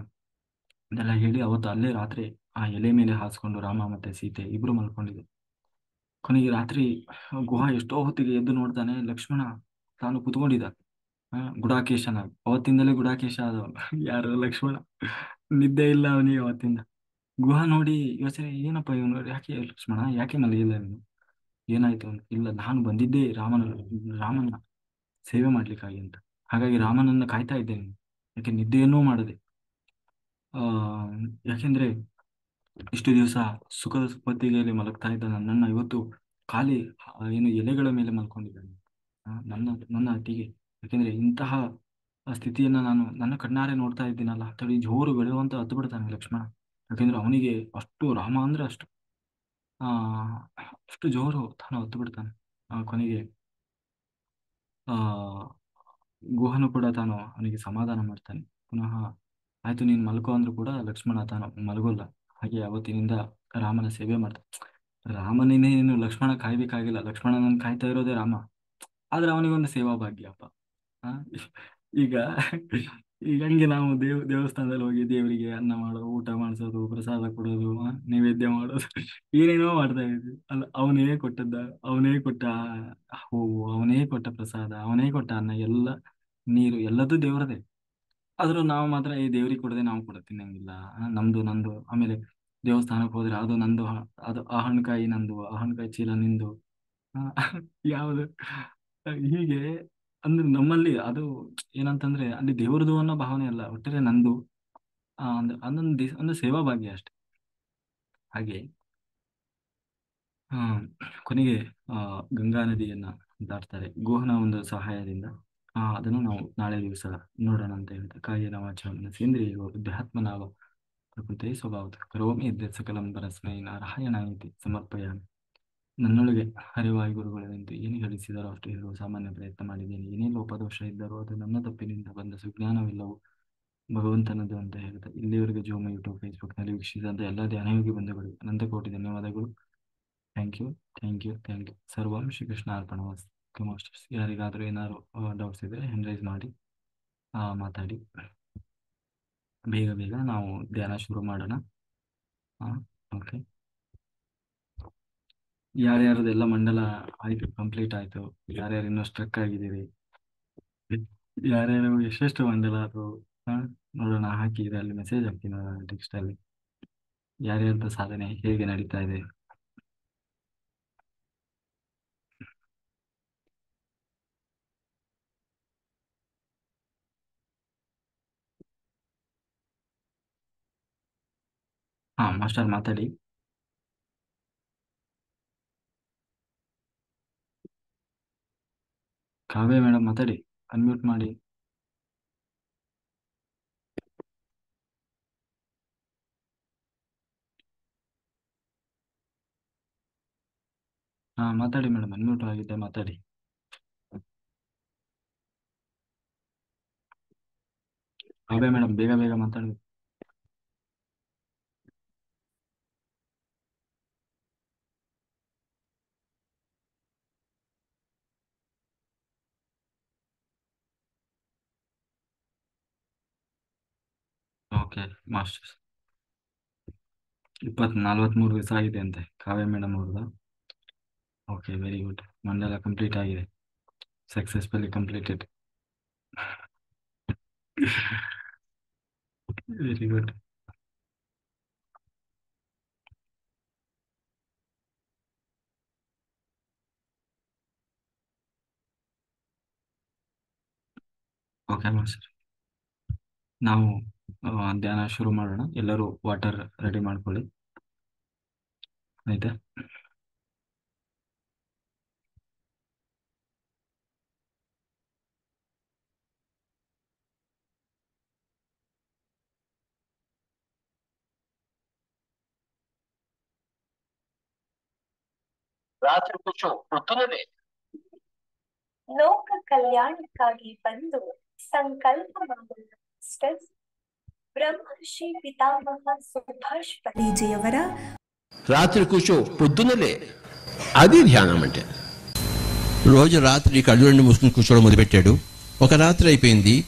ಇದೆಲ್ಲ ಹೇಳಿ ಅವತ್ತು ಅಲ್ಲೇ ರಾತ್ರಿ ಆ ಎಲೆ ಮೇಲೆ ಹಾಸ್ಕೊಂಡು ರಾಮ ಮತ್ತೆ ಸೀತೆ ಇಬ್ರು ಮಲ್ಕೊಂಡಿದ್ರು. ಕೊನೆಗೆ ರಾತ್ರಿ ಗುಹಾ ಎಷ್ಟೋ ಹೊತ್ತಿಗೆ ಎದ್ದು ನೋಡ್ತಾನೆ, ಲಕ್ಷ್ಮಣ ತಾನು ಕುತ್ಕೊಂಡಿದ್ದ ಗುಡಾಕೇಶನ. ಅವತ್ತಿಂದಲೇ ಗುಡಾಕೇಶ ಆದವ ಯಾರು ಲಕ್ಷ್ಮಣ. ನಿದ್ದೆ ಇಲ್ಲ ಅವನಿಗೆ ಅವತ್ತಿಂದ. ಗುಹಾ ನೋಡಿ ಯೋಚನೆ, ಏನಪ್ಪ ಇವನು, ಯಾಕೆ ಲಕ್ಷ್ಮಣ ಯಾಕೆ ಮಲಗಿಲ್ಲ ನೀನು, ಏನಾಯ್ತು ಅಂತ. ಇಲ್ಲ, ನಾನು ಬಂದಿದ್ದೇ ರಾಮನ ಸೇವೆ ಮಾಡ್ಲಿಕ್ಕಾಗಿ ಅಂತ. ಹಾಗಾಗಿ ರಾಮನನ್ನ ಕಾಯ್ತಾ ಇದ್ದೇನೆ, ಯಾಕೆ ನಿದ್ದೆಯನ್ನೂ ಮಾಡದೆ. ಆ ಯಾಕೆಂದ್ರೆ ಇಷ್ಟು ದಿವಸ ಸುಖದ ಹೊತ್ತಿಗೆಯಲ್ಲಿ ಮಲಗ್ತಾ ಇದ್ದ ನನ್ನನ್ನ ಇವತ್ತು ಖಾಲಿ ಏನು ಎಲೆಗಳ ಮೇಲೆ ಮಲ್ಕೊಂಡಿದ್ದಾನೆ. ನನ್ನ ನನ್ನ ಅತ್ತಿಗೆ. ಯಾಕೆಂದ್ರೆ ಇಂತಹ ಸ್ಥಿತಿಯನ್ನ ನಾನು ನನ್ನ ಕಣ್ಣಾರೆ ನೋಡ್ತಾ ಇದ್ದೀನಲ್ಲ, ತಡಿ ಜೋರು ಬೆಳೆಯುವಂತ ಹತ್ತು ಬಿಡ್ತಾನೆ ಲಕ್ಷ್ಮಣ. ಯಾಕೆಂದ್ರೆ ಅವನಿಗೆ ಅಷ್ಟು ರಾಮ ಅಂದ್ರೆ ಆ ಅಷ್ಟು ಜೋರು ತಾನು ಹತ್ತು ಬಿಡ್ತಾನೆ. ಕೊನೆಗೆ ಆ ಗುಹನು ಕೂಡ ತಾನು ಅವನಿಗೆ ಸಮಾಧಾನ ಮಾಡ್ತಾನೆ. ಪುನಃ ಆಯ್ತು ನೀನ್ ಮಲ್ಕೋ ಅಂದ್ರೂ ಕೂಡ ಲಕ್ಷ್ಮಣ ತಾನು ಮಲಗೋಲ್ಲ. ಹಾಗೆ ಅವತ್ತಿನಿಂದ ರಾಮನ ಸೇವೆ ಮಾಡ್ತಾನೆ. ರಾಮನೇನು ಲಕ್ಷ್ಮಣ ಕಾಯ್ಬೇಕಾಗಿಲ್ಲ, ಲಕ್ಷ್ಮಣನನ್ನು ಕಾಯ್ತಾ ಇರೋದೇ ರಾಮ. ಆದ್ರೆ ಅವನಿಗೊಂದು ಸೇವಾ ಭಾಗ್ಯ ಅಪ್ಪ. ಆ, ಈಗ ಈಗ ಹಂಗೆ ನಾವು ದೇವಸ್ಥಾನದಲ್ಲಿ ಹೋಗಿ ದೇವರಿಗೆ ಅನ್ನ ಮಾಡೋದು, ಊಟ ಮಾಡಿಸೋದು, ಪ್ರಸಾದ ಕೊಡೋದು, ನೈವೇದ್ಯ ಮಾಡೋದು, ಏನೇನೋ ಮಾಡ್ತಾ ಇದ್ವಿ ಅಲ್ಲ. ಅವನೇ ಕೊಟ್ಟದ್ದ, ಅವನೇ ಕೊಟ್ಟ ಹೂವು, ಅವನೇ ಕೊಟ್ಟ ಪ್ರಸಾದ, ಅವನೇ ಕೊಟ್ಟ ಅನ್ನ, ಎಲ್ಲ ನೀರು ಎಲ್ಲದೂ ದೇವರದೇ. ಆದ್ರೂ ನಾವು ಮಾತ್ರ ಈ ದೇವ್ರಿಗೆ ಕೊಡದೆ ನಾವು ಕೂಡ ತಿನ್ನಂಗಿಲ್ಲ. ನಮ್ದು ನಂದು. ಆಮೇಲೆ ದೇವಸ್ಥಾನಕ್ಕೆ ಹೋದ್ರೆ ಅದು ನಂದು, ಅದು ಆ ಹಣ್ಣುಕಾಯಿ ನಂದು, ಆ ಹಣ್ಣುಕಾಯಿ ಚೀಲ ನಿಂದು. ಆ, ಯಾವುದು ಹೀಗೆ ಅಂದ್ರೆ ನಮ್ಮಲ್ಲಿ ಅದು ಏನಂತಂದ್ರೆ ಅಲ್ಲಿ ದೇವರದು ಅನ್ನೋ ಭಾವನೆ ಅಲ್ಲ, ಒಟ್ಟಿಗೆ ನಂದು. ಒಂದು ಸೇವಾ ಭಾಗ್ಯ ಅಷ್ಟೆ. ಹಾಗೆ ಆ ಕೊನೆಗೆ ಆ ಗಂಗಾ ನದಿಯನ್ನ ದಾಟ್ತಾರೆ ಗುಹನ ಒಂದು ಸಹಾಯದಿಂದ. ಅದನ್ನು ನಾವು ನಾಳೆ ದಿವಸ ನೋಡೋಣ ಅಂತ ಹೇಳ್ತಾರೆ. ಕಾಯೇನ ವಾಚಾ ಮನಸೇಂದ್ರಿಯೋ ಬುದ್ಧ್ಯಾತ್ಮನಾವ ಪ್ರಕೃತಿ ಸ್ವಭಾವತಃ ಕರೋಮಿ ಯದ್ಯತ್ ಸಕಲಂ ಪರಸ್ಮೈ ನಾರಾಯಣಾಯತಿ ಸಮರ್ಪಯಾಮಿ. ನನ್ನೊಳಗೆ ಹರಿವಾಯು ಗುರುಗಳಂತೆ ಏನು ಹೇಳಿಸಿದಾರೋ ಅಷ್ಟು ಹೇಳುವ ಸಾಮಾನ್ಯ ಪ್ರಯತ್ನ ಮಾಡಿದ್ದೇನೆ. ಏನೇ ಲೋಪದೋಷ ಇದ್ದರೂ ಅದು ನನ್ನ ತಪ್ಪಿನಿಂದ ಬಂದ ಸುಜ್ಞಾನವಿಲ್ಲವೂ ಭಗವಂತನದು ಅಂತ ಹೇಳ್ತಾ, ಇಲ್ಲಿವರೆಗೆ ಜೋಮ್ ಯೂಟ್ಯೂಬ್ ಫೇಸ್ಬುಕ್ನಲ್ಲಿ ವೀಕ್ಷಿಸಿದಂತ ಎಲ್ಲ ಧ್ಯಾನಯೋಗಿ ಬಂಧುಗಳು ಅನಂತ ಕೋಟಿ ಧನ್ಯವಾದಗಳು. Thank you, thank you, thank you. ಸರ್ವಂ ಶ್ರೀಕೃಷ್ಣ ಅರ್ಪಣಮಸ್ತು ಮಾಸ್ಟರ್ಸ್. ಯಾರಿಗಾದರೂ ಏನಾದ್ರು ಡೌಟ್ಸ್ ಇದ್ರೆ ಹ್ಯಾಂಡ್ ರೈಸ್ ಮಾಡಿ ಮಾತಾಡಿ. ಬೇಗ ಬೇಗ ನಾವು ಧ್ಯಾನ ಶುರು ಮಾಡೋಣ. ಓಕೆ. ಯಾರ್ಯಾರದೆಲ್ಲ ಮಂಡಲ ಆಯ್ತು, ಕಂಪ್ಲೀಟ್ ಆಯ್ತು, ಯಾರ್ಯಾರು ಇನ್ನೂ ಸ್ಟ್ರಕ್ ಆಗಿದ್ದೀರಿ, ಯಾರ್ಯಾರು ಎಷ್ಟೆಷ್ಟು ಮಂಡಲ ಅದು ನೋಡೋಣ. ಹಾಕಿದ್ರೆ ಅಲ್ಲಿ ಮೆಸೇಜ್ ಹಾಕಿ ನೋಡೋಣ ಟೆಕ್ಸ್ಟ್ ಅಲ್ಲಿ ಯಾರ್ಯಾರ್ದು ಸಾಧನೆ ಹೇಗೆ ನಡೀತಾ ಇದೆ. ಮಾಸ್ಟರ್ ಮಾತಾಡಿ. ಕಾವ್ಯ ಮೇಡಮ್ ಮಾತಾಡಿ, ಅನ್ಮ್ಯೂಟ್ ಮಾಡಿ. ಮಾತಾಡಿ ಮೇಡಮ್, ಅನ್ಮ್ಯೂಟ್ ಆಗಿದ್ದೆ, ಮಾತಾಡಿ. ಕಾವ್ಯ ಮೇಡಮ್ ಬೇಗ ಬೇಗ ಮಾತಾಡಿ. ಓಕೆ ಮಾಸ್ಟರ್ಸ್, 43 ದಿವಸ ಆಗಿದೆ ಅಂತೆ ಕಾವ್ಯ ಮೇಡಮ್ ಅವ್ರದ್ದು. Okay, very good. ಮಂಡಲ ಕಂಪ್ಲೀಟ್ ಆಗಿದೆ, successfully completed. Very good. Okay master, ನಾವು ಧ್ಯಾನ ಶುರು ಮಾಡೋಣ. ಎಲ್ಲರೂ ವಾಟರ್ ರೆಡಿ ಮಾಡ್ಕೊಳ್ಳಿ, ಆಯ್ತಾ? ರಾತ್ರಿ ಕುಚು ಪುತ್ತೂರಲ್ಲಿ ಲೋಕ ಕಲ್ಯಾಣಕ್ಕಾಗಿ ಬಂದು ಸಂಕಲ್ಪ ಮಾಡುವ ಮಾಸ್ಟರ್ಸ್ ಬ್ರಹ್ಮರ್ಷಿ ಪಿತಾಮಹ సుభాష్ పత్రిజిಯವರ రాత్రి కూర్చో పొద్దున్నలే అది ధ్యానం అంటే. రోజు రాత్రి కళ్ళు రెండు మూసుకుని కూర్చోవడం మొదలుపెట్టాడు. ఒక రాత్రి అయిపోయింది.